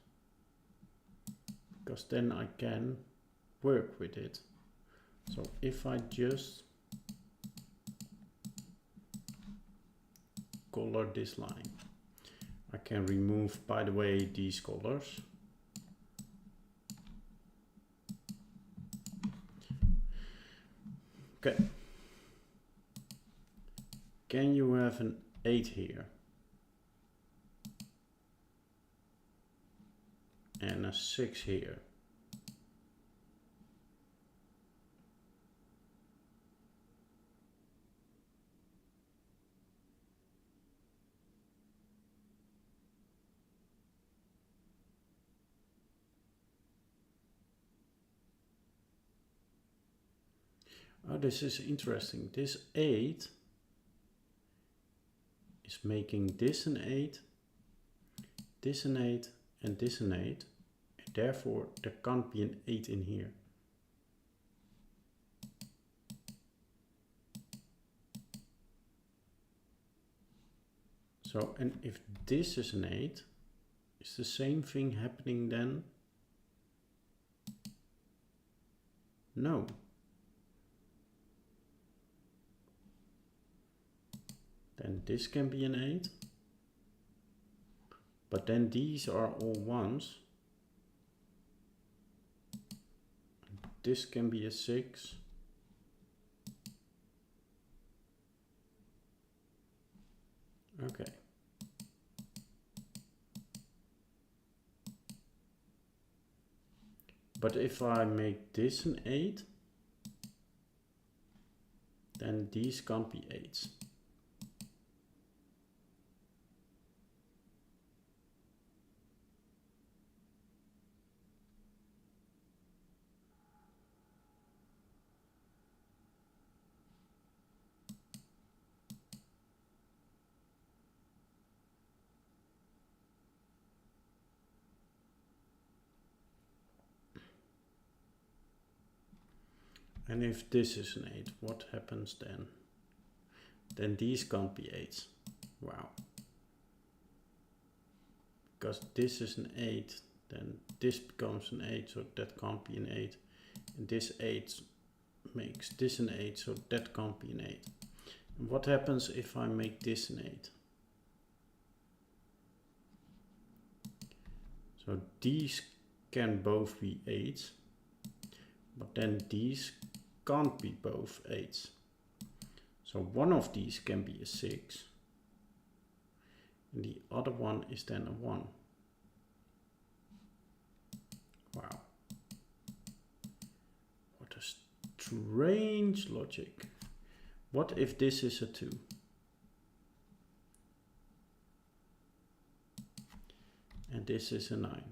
Because then I can work with it. So if I just color this line, I can remove, by the way, these colors. Okay. Can you have an 8 here? And a 6 here. Oh, this is interesting. This 8 is making this an 8, this an 8, and this an 8. And therefore, there can't be an 8 in here. So, and if this is an 8, is the same thing happening then? No. Then this can be an 8. But then these are all 1s. This can be a 6. Okay. But if I make this an 8, then these can't be 8s. And if this is an 8, what happens then? Then these can't be 8s. Wow. Because this is an 8, then this becomes an 8, so that can't be an 8. And this 8 makes this an 8, so that can't be an 8. And what happens if I make this an 8? So these can both be 8s, but then these can't be both 8s. So one of these can be a 6, And the other one is then a 1. Wow. What a strange logic. What if this is a 2? And this is a 9.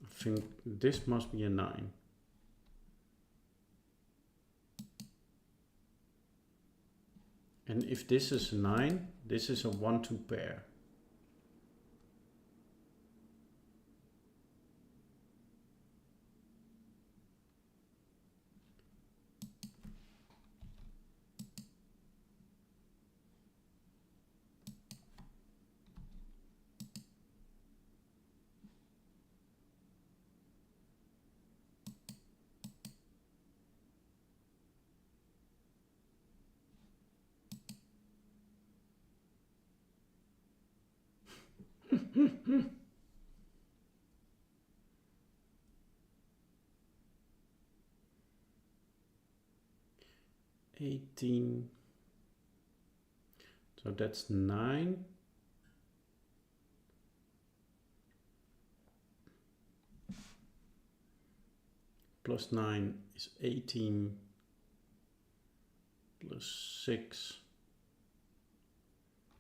I think this must be a 9. And if this is a 9, this is a 1-2 pair. $18. So that's 9. Plus 9 is 18. Plus 6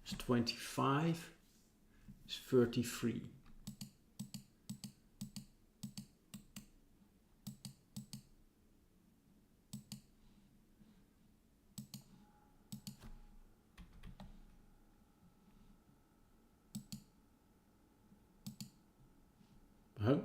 is 25. Is 33. Huh?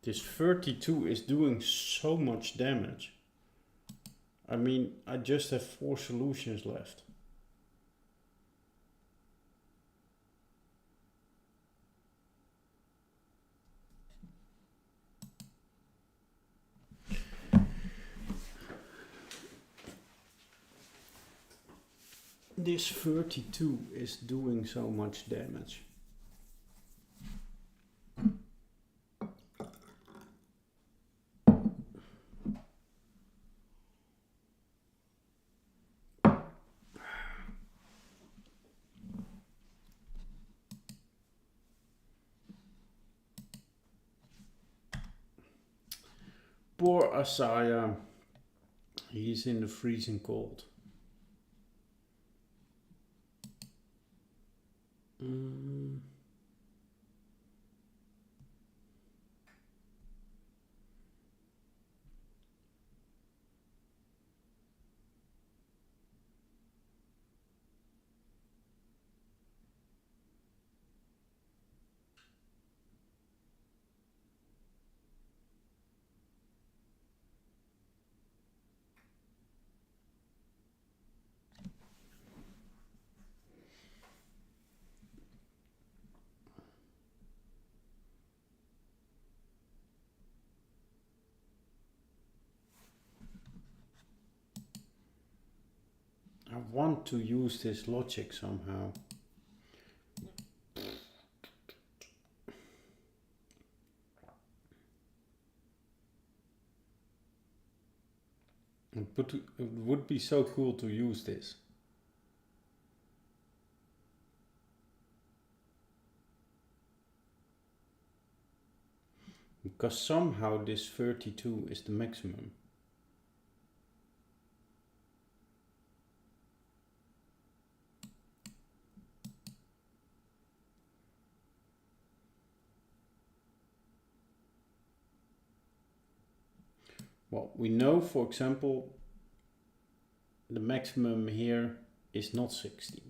This 32 is doing so much damage. I mean, I just have 4 solutions left. This 32 is doing so much damage. Poor Asaya, he's in the freezing cold. I want to use this logic somehow. But it would be so cool to use this. because somehow this 32 is the maximum. Well, we know, for example, the maximum here is not 16.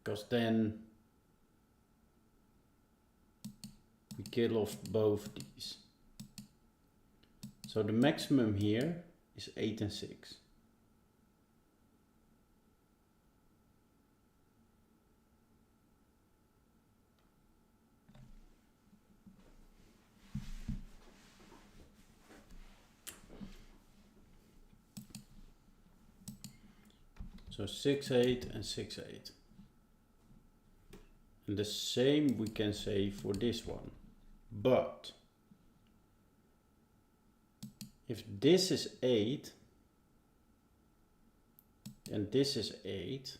Because then we kill off both these. So the maximum here is 8 and 6. So 6, 8 and 6, 8. And the same we can say for this one. But if this is 8, then this is 8.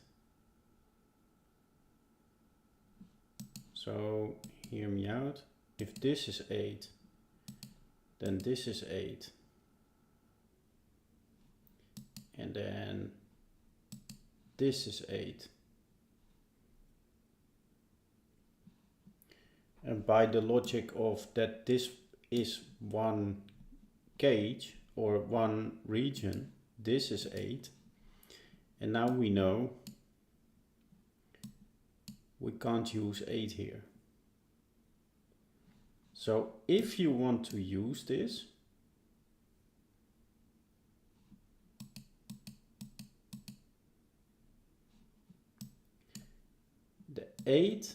So hear me out. If this is 8, then this is 8. And then this is 8. And by the logic of that this is one cage or one region, this is 8. And now we know we can't use 8 here. So if you want to use this, the 8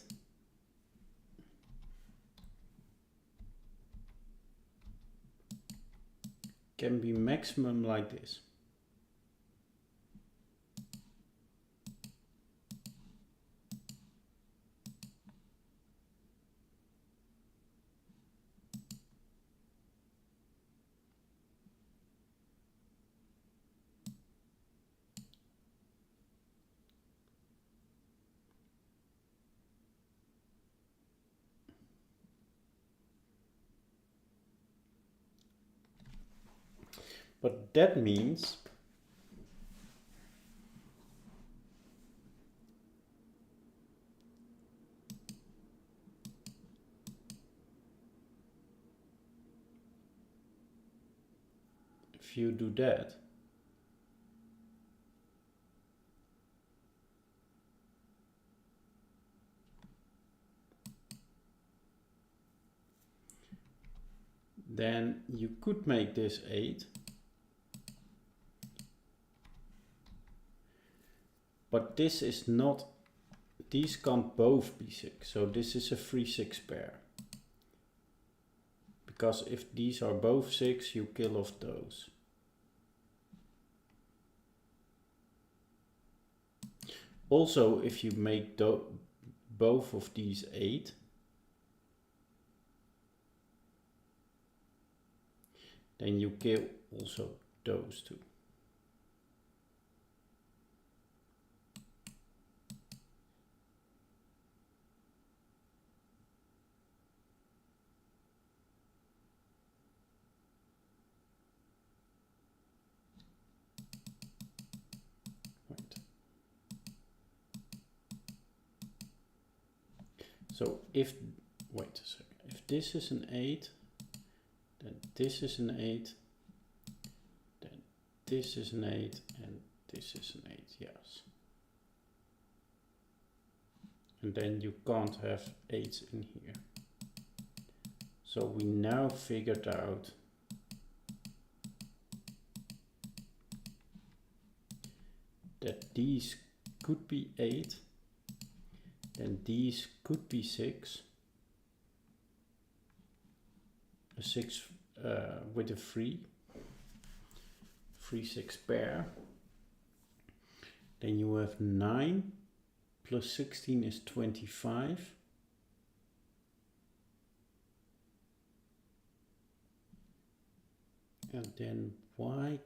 can be maximum like this. But that means if you do that, then you could make this 8. But this is not, these can't both be 6. So this is a 3-6 pair. Because if these are both 6, you kill off those. Also, if you make both of these 8, then you kill also those two. So if, wait a second, if this is an 8, then this is an 8, then this is an 8, and this is an 8, yes. And then you can't have 8s in here. So we now figured out that these could be 8. Then these could be 6. A 6 with a 3-6 pair. Then you have 9 plus 16 is 25. And then why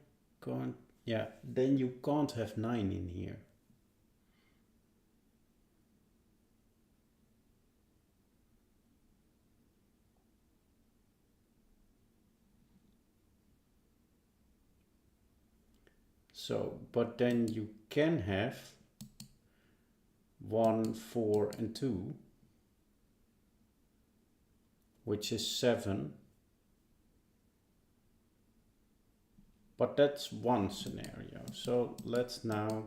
can't, yeah, then you can't have 9 in here. So, but then you can have 1, 4 and 2, which is 7. But that's one scenario. So let's now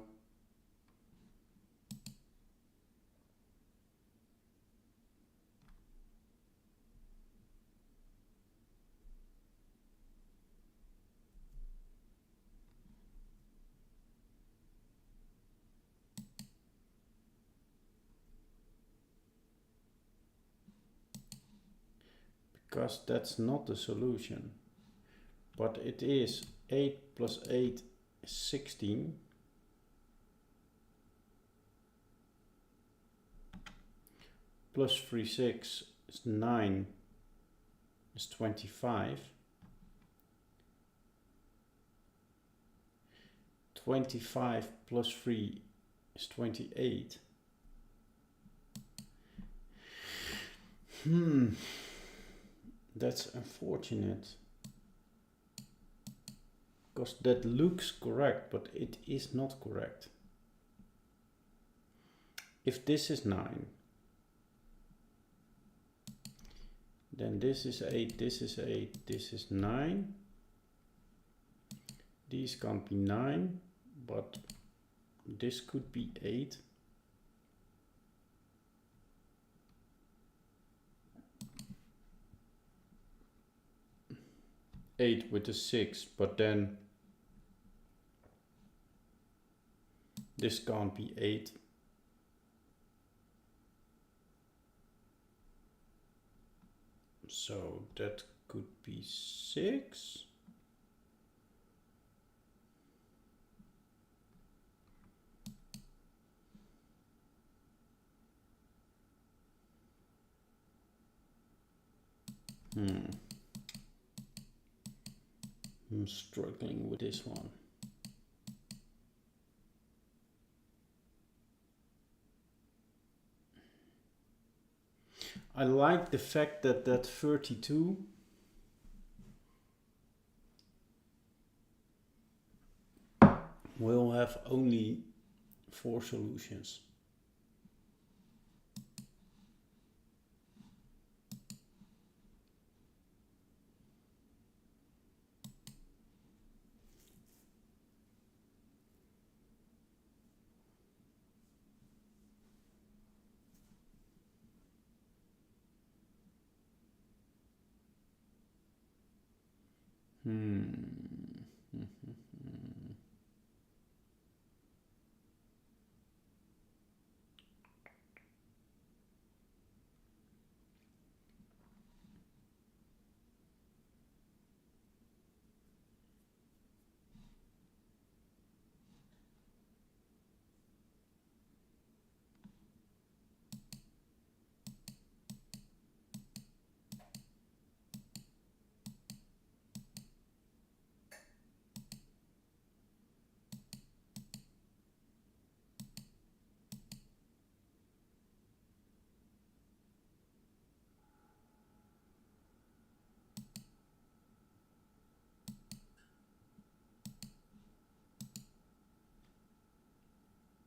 because that's not the solution, but it is 8 plus 8 is 16. Plus 3, 6 is 9 is 25. 25 plus 3 is 28. That's unfortunate. Because that looks correct, but it is not correct. If this is 9, then this is 8, this is 8, this is 9. These can't be 9, but this could be 8. Eight with a 6, but then this can't be 8. So that could be 6. I'm struggling with this one. I like the fact that that 32 will have only 4 solutions.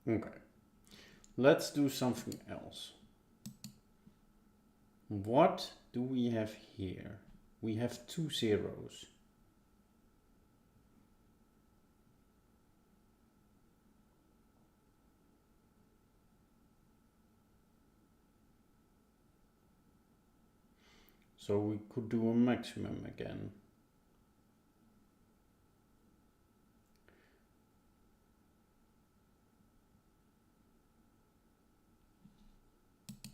Okay, let's do something else. What do we have here? We have 2 zeros. So we could do a maximum again.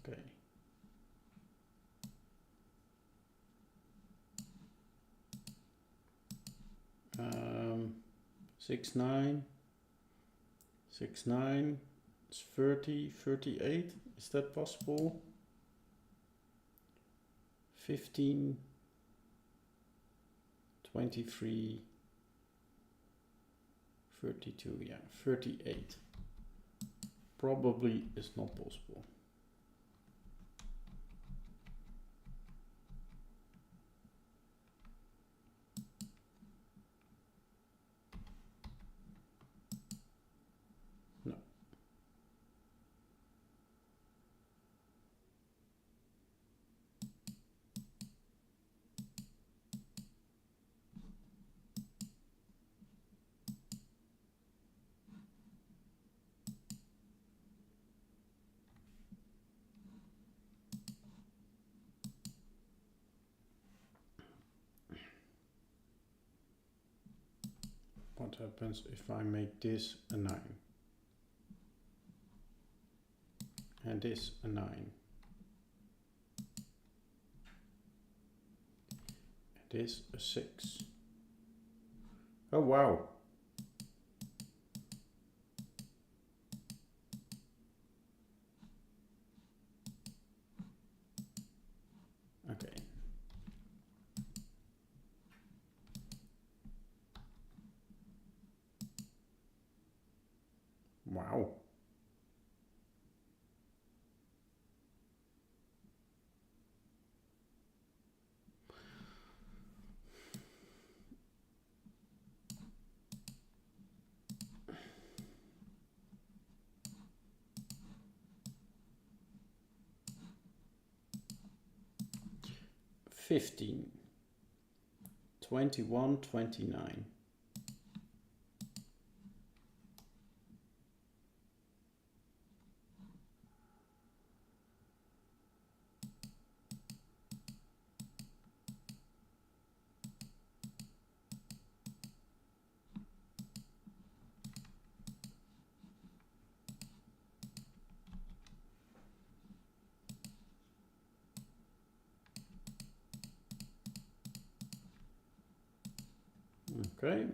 Okay. 6, 9. 6, 9. It's 30, 38. Is that possible? 15, 23, 32, yeah, 38. Probably is not possible. what happens if I make this a 9 and this a 9 and this a 6. Oh wow. Okay. Wow. $15, $21, $29. Okay.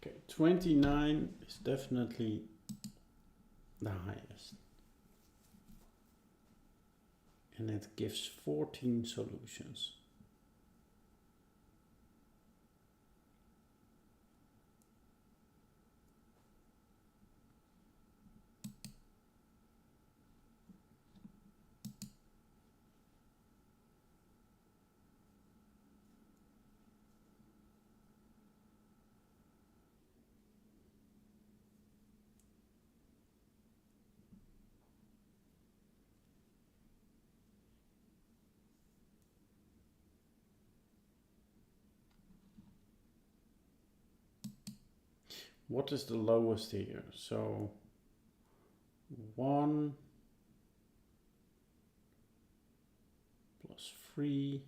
Okay, 29 is definitely the highest. And it gives 14 solutions. What is the lowest here? So 1 plus 3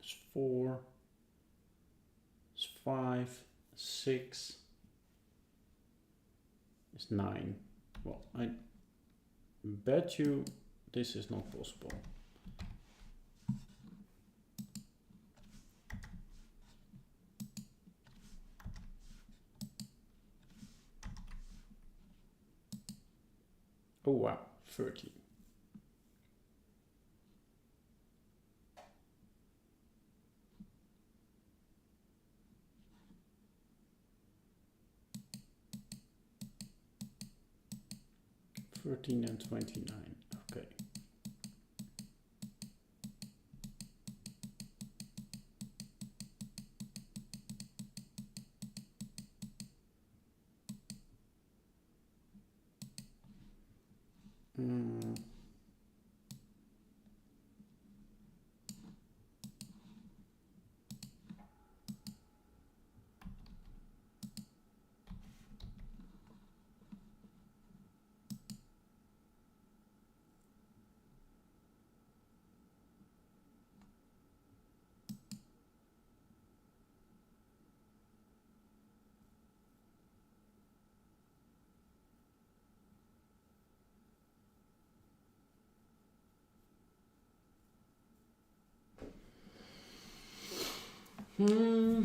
is 4, is 5, 6 is 9. Well, I bet you this is not possible. Oh wow, 30. And 29. Okay. Hmm.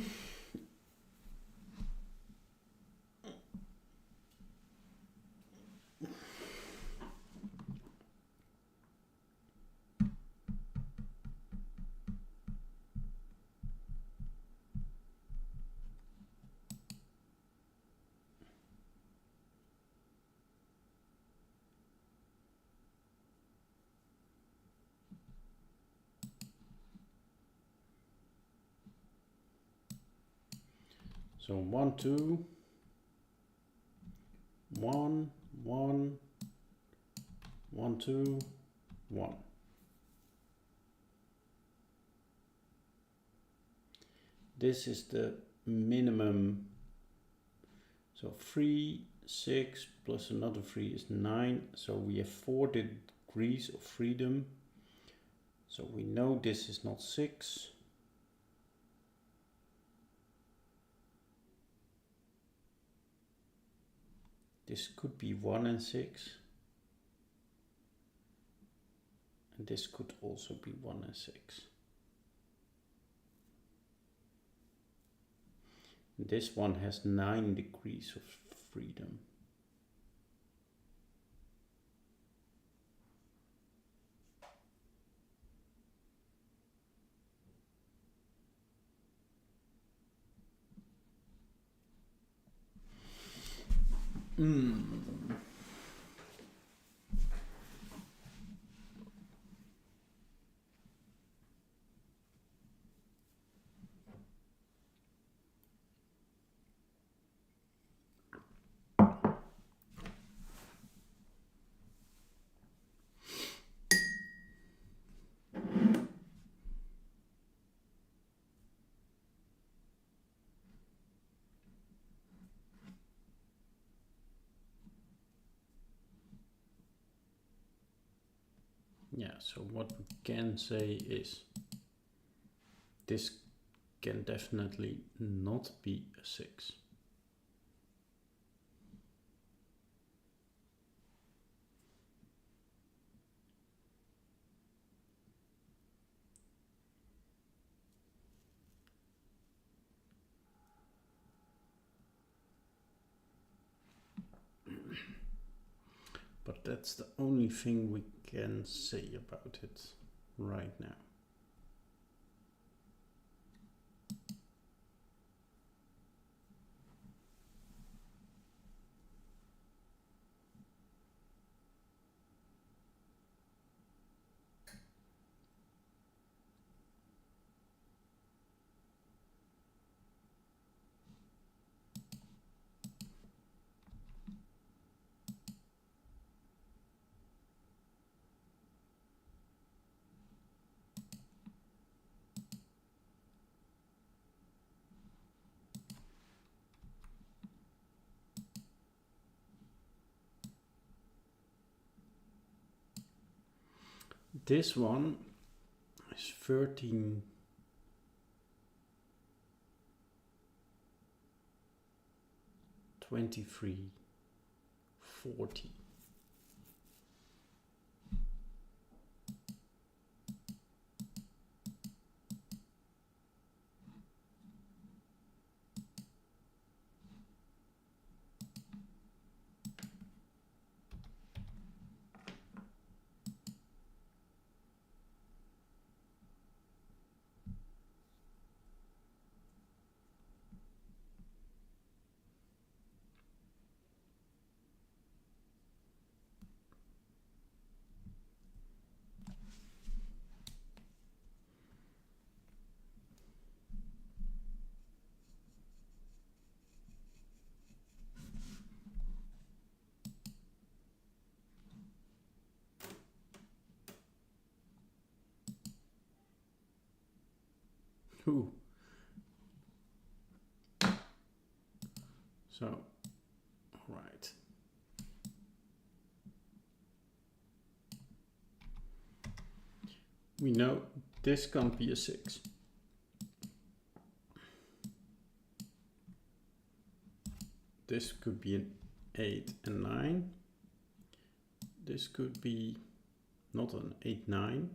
So 1, 2, 1, 1, 1, 2, 1. This is the minimum. So 3, 6 plus another 3 is 9. So we have 4 degrees of freedom. So we know this is not 6. This could be 1 and 6. And this could also be 1 and 6. And this one has 9 degrees of freedom. Yeah, so what we can say is this can definitely not be a 6. But that's the only thing we can say about it right now. This one is 13. 23, 40. Ooh. So, all right. We know this can't be a 6. This could be an 8 and 9. This could be not an 8, 9.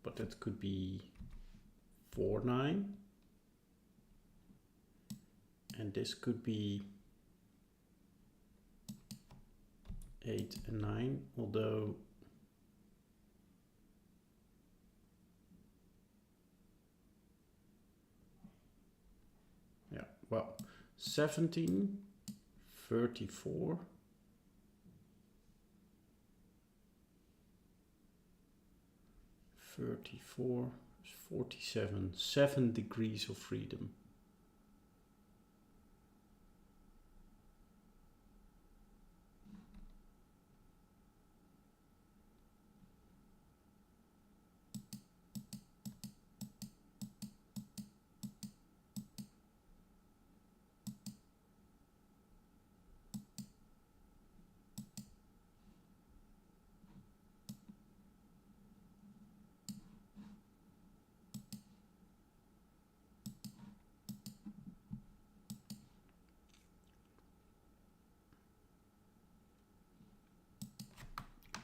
But that could be 4, 9. And this could be 8 and 9, although yeah, well, 17, 34, 34, 47, 7 degrees of freedom.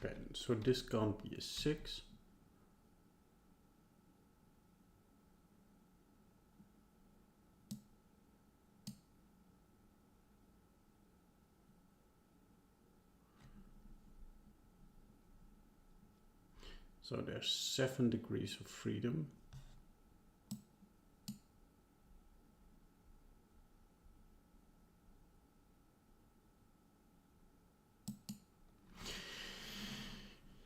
Okay, so this can't be a 6. So there's 7 degrees of freedom.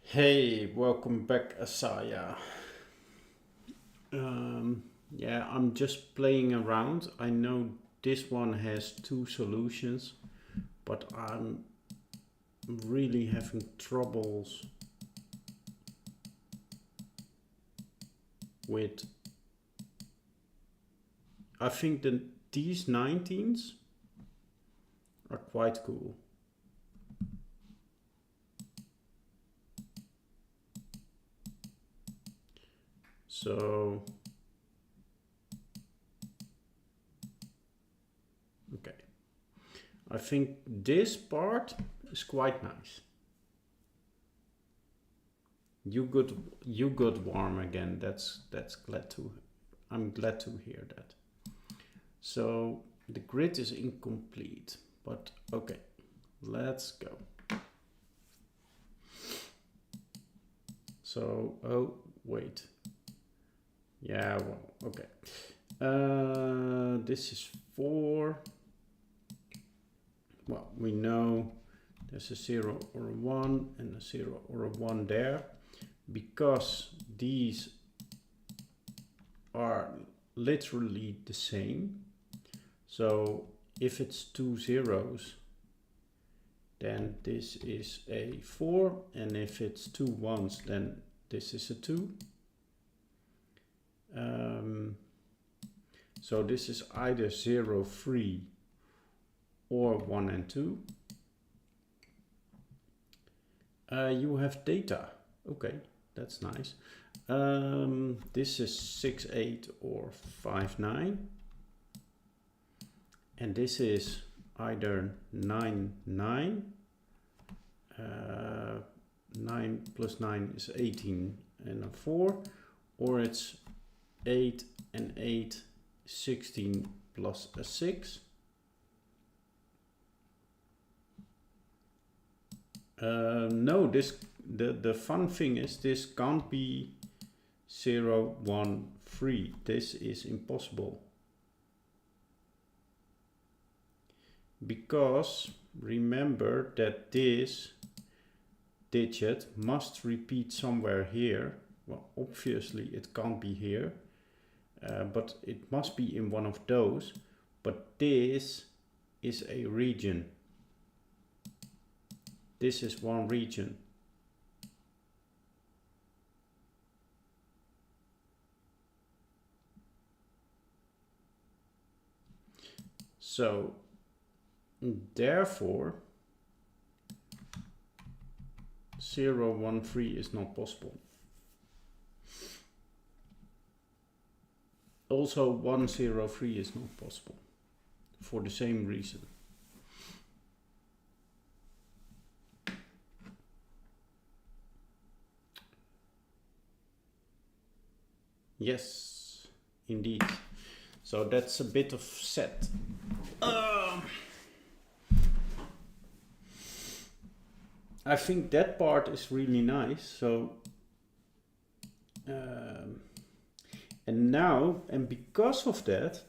Hey, welcome back, Asaya. Yeah, I'm just playing around. I know this one has 2 solutions, but I'm really having troubles with, I think that these 19s are quite cool. So, okay. I think this part is quite nice. You got warm again. That's glad to. I'm glad to hear that. So the grid is incomplete, but okay, let's go. So, oh wait. Yeah, well, okay. This is 4. Well, we know there's a 0 or a 1 and a 0 or a 1 there. Because these are literally the same. So if it's 2 zeros, then this is a 4. And if it's 2 1s, then this is a 2. So this is either 0, 3 or 1 and 2. You have data. Okay, that's nice. This is 6, 8 or 5, 9. And this is either 9, 9. 9 plus 9 is 18 and a 4. Or it's 8 and 8, 16 plus a 6. No, the fun thing is this can't be 0, 1, 3. This is impossible. Because remember that this digit must repeat somewhere here. Well, obviously it can't be here, but it must be in one of those. But this is a region. This is one region. So therefore 0, 1, 3 is not possible. Also 1, 0, 3 is not possible for the same reason. Yes, indeed. So that's a bit of set. I think that part is really nice. So, and now, and because of that,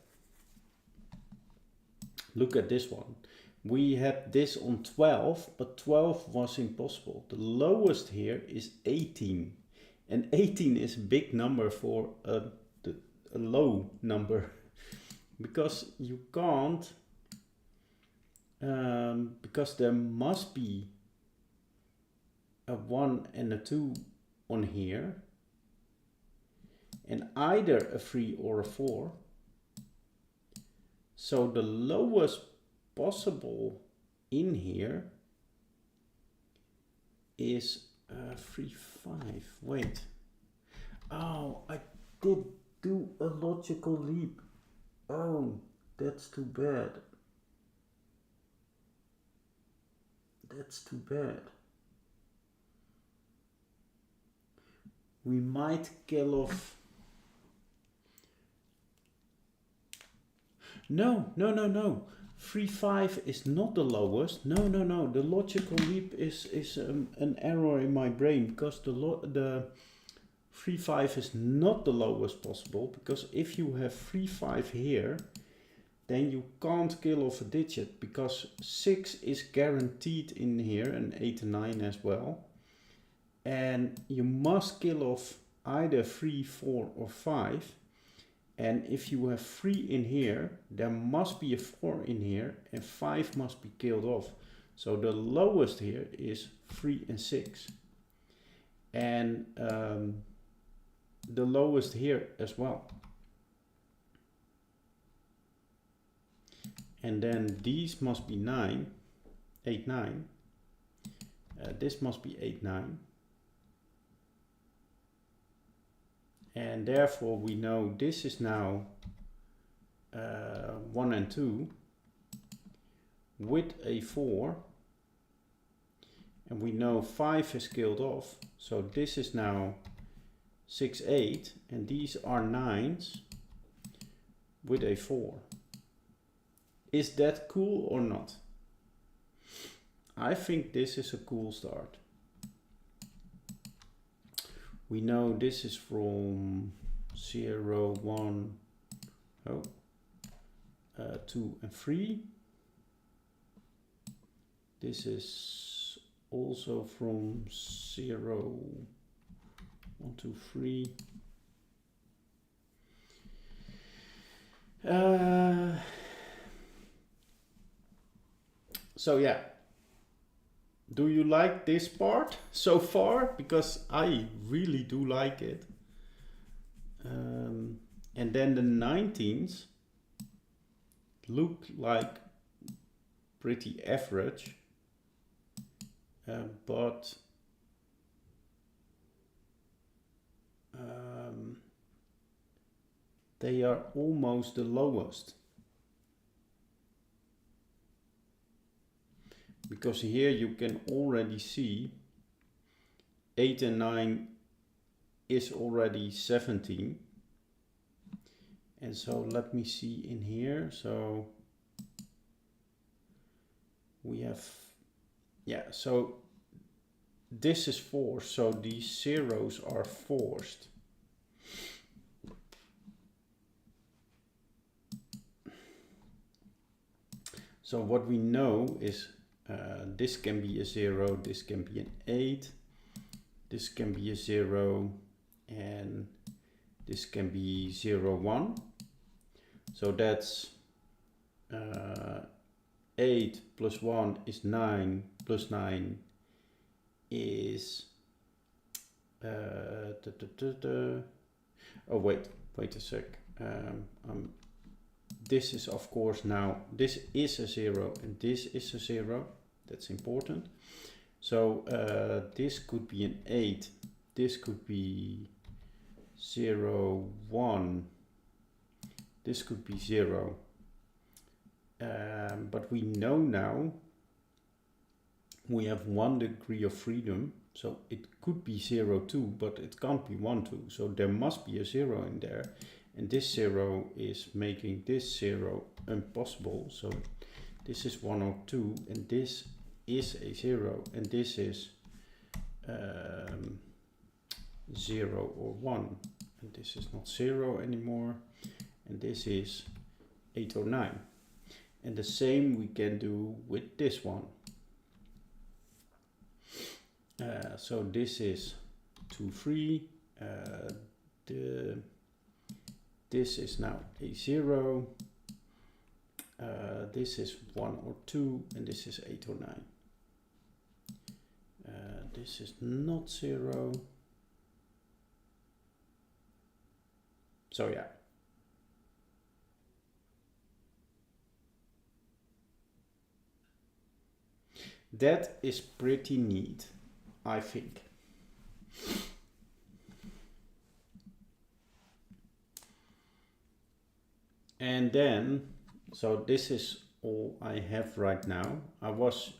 look at this one. We had this on 12, but 12 was impossible. The lowest here is 18. And 18 is a big number for a low number, because you can't, because there must be a 1 and a 2 on here, and either a 3 or a 4. So the lowest possible in here is 3, 5. Wait. Oh, I did do a logical leap. Oh, that's too bad. That's too bad. We might kill off. No. 3, 5 is not the lowest. No. The logical leap is an error in my brain, because the 3, 5 is not the lowest possible, because if you have 3, 5 here, then you can't kill off a digit, because 6 is guaranteed in here, and 8 and 9 as well. And you must kill off either 3, 4 or 5. And if you have 3 in here, there must be a 4 in here, and 5 must be killed off. So the lowest here is 3 and 6. And the lowest here as well. And then these must be 9, 8, 9. This must be 8, 9. And therefore we know this is now 1 and 2 with a 4. And we know 5 is killed off. So this is now 6, 8. And these are 9s with a 4. Is that cool or not? I think this is a cool start. We know this is from 0, 1, 2 and 3. This is also from 0, 1, 2, 3. So yeah. Do you like this part so far? Because I really do like it. And then the 19s look like pretty average, but they are almost the lowest. Because here you can already see 8 and 9 is already 17. And so let me see in here. So we have, yeah, so this is forced. So these zeros are forced. So what we know is this can be a 0, this can be an 8, this can be a 0, and this can be 0, 1. So that's 8 plus 1 is 9, plus 9 is oh wait a sec. This is of course now, this is a 0 and this is a 0. That's important. So this could be an 8. This could be 0, 1. This could be 0. But we know now we have 1 degree of freedom. So it could be 0, 2, but it can't be 1, 2. So there must be a 0 in there. And this 0 is making this 0 impossible. So this is 1 or 2, and this is a 0, and this is 0 or 1. And this is not 0 anymore, and this is 8 or 9. And the same we can do with this one. So this is 2, 3, This is now a 0. This is 1 or 2, and this is 8 or 9. This is not 0. So yeah. That is pretty neat, I think. And then, so this is all I have right now. I was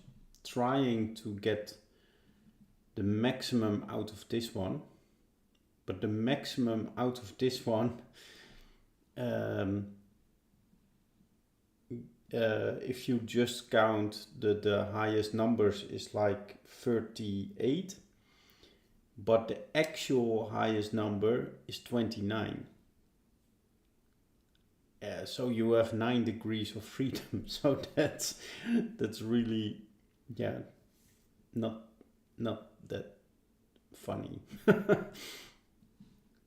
trying to get the maximum out of this one, but the maximum out of this one, if you just count the highest numbers, is like 38, but the actual highest number is 29. So you have 9 degrees of freedom. So that's really, yeah, not that funny.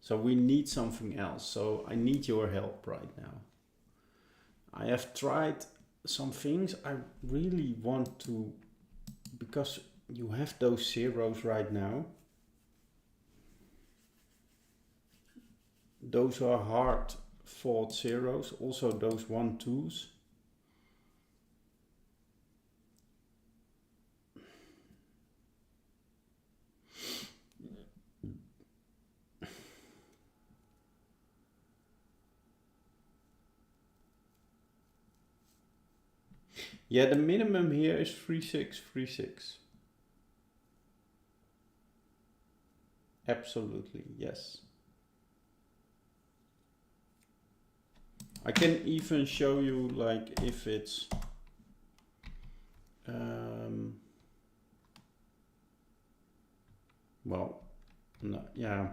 So we need something else. So I need your help right now. I have tried some things. I really want to, because you have those zeros right now. Those are hard fought zeros, also those 1, 2s. Yeah, the minimum here is 3636. Absolutely, yes. I can even show you, like, if it's well, no, yeah.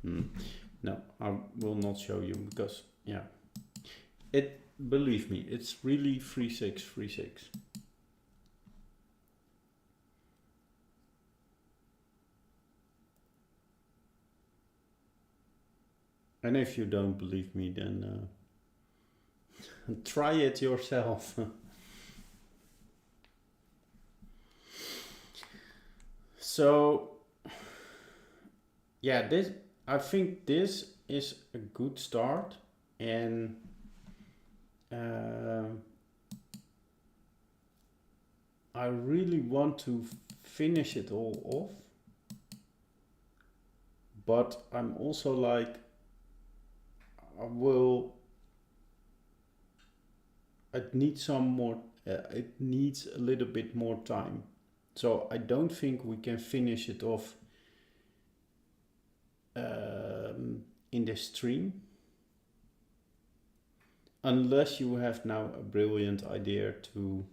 No, I will not show you because, yeah, believe me, it's really 3636. And if you don't believe me, then try it yourself. So, yeah, I think this is a good start, and I really want to finish it all off, but I'm also like, it needs some more, it needs a little bit more time. So I don't think we can finish it off in the stream, unless you have now a brilliant idea to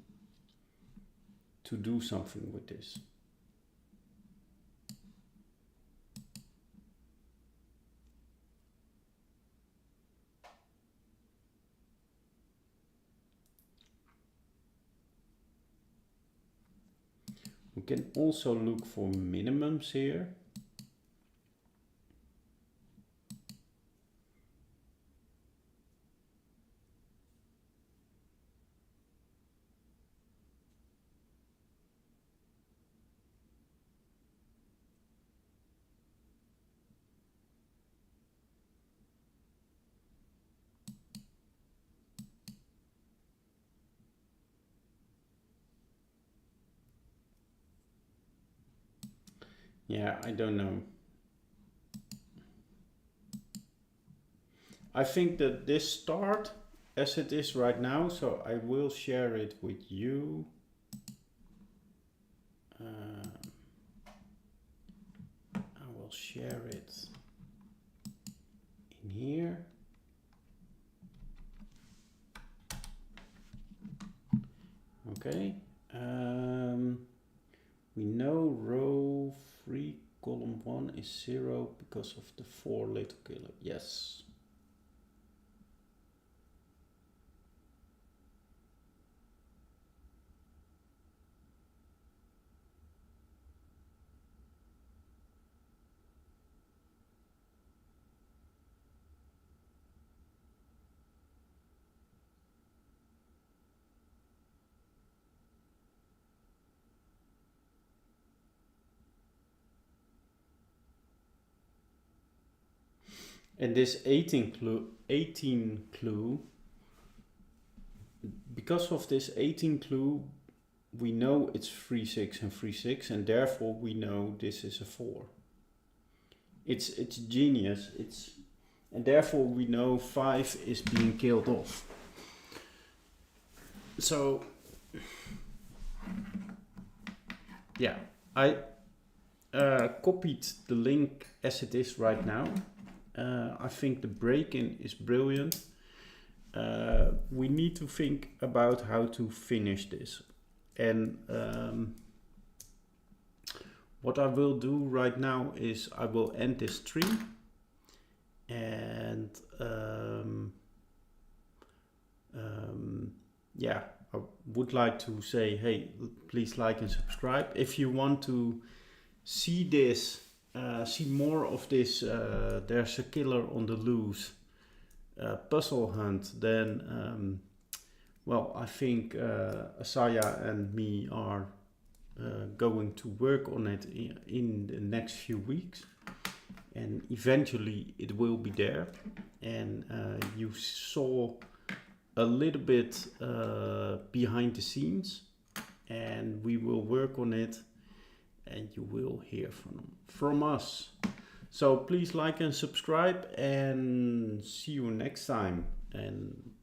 do something with this. We can also look for minimums here. Yeah, I don't know. I think that this start as it is right now, so I will share it with you. I will share it in here. Okay. We know row 3, column 1 is 0 because of the 4 little kilo. Yes. And this 18 clue, because of this 18 clue, we know it's 3-6 and 3-6, and therefore we know this is a 4. It's genius. And therefore we know 5 is being killed off. So yeah, I copied the link as it is right now. I think the break-in is brilliant. We need to think about how to finish this. And what I will do right now is I will end this stream, and yeah, I would like to say, hey, please like and subscribe. If you want to see this, see more of this, there's a killer on the loose puzzle hunt, then well, I think Asaya and me are going to work on it in the next few weeks, and eventually it will be there. And you saw a little bit behind the scenes, and we will work on it, and you will hear from us. So please like and subscribe, and see you next time. And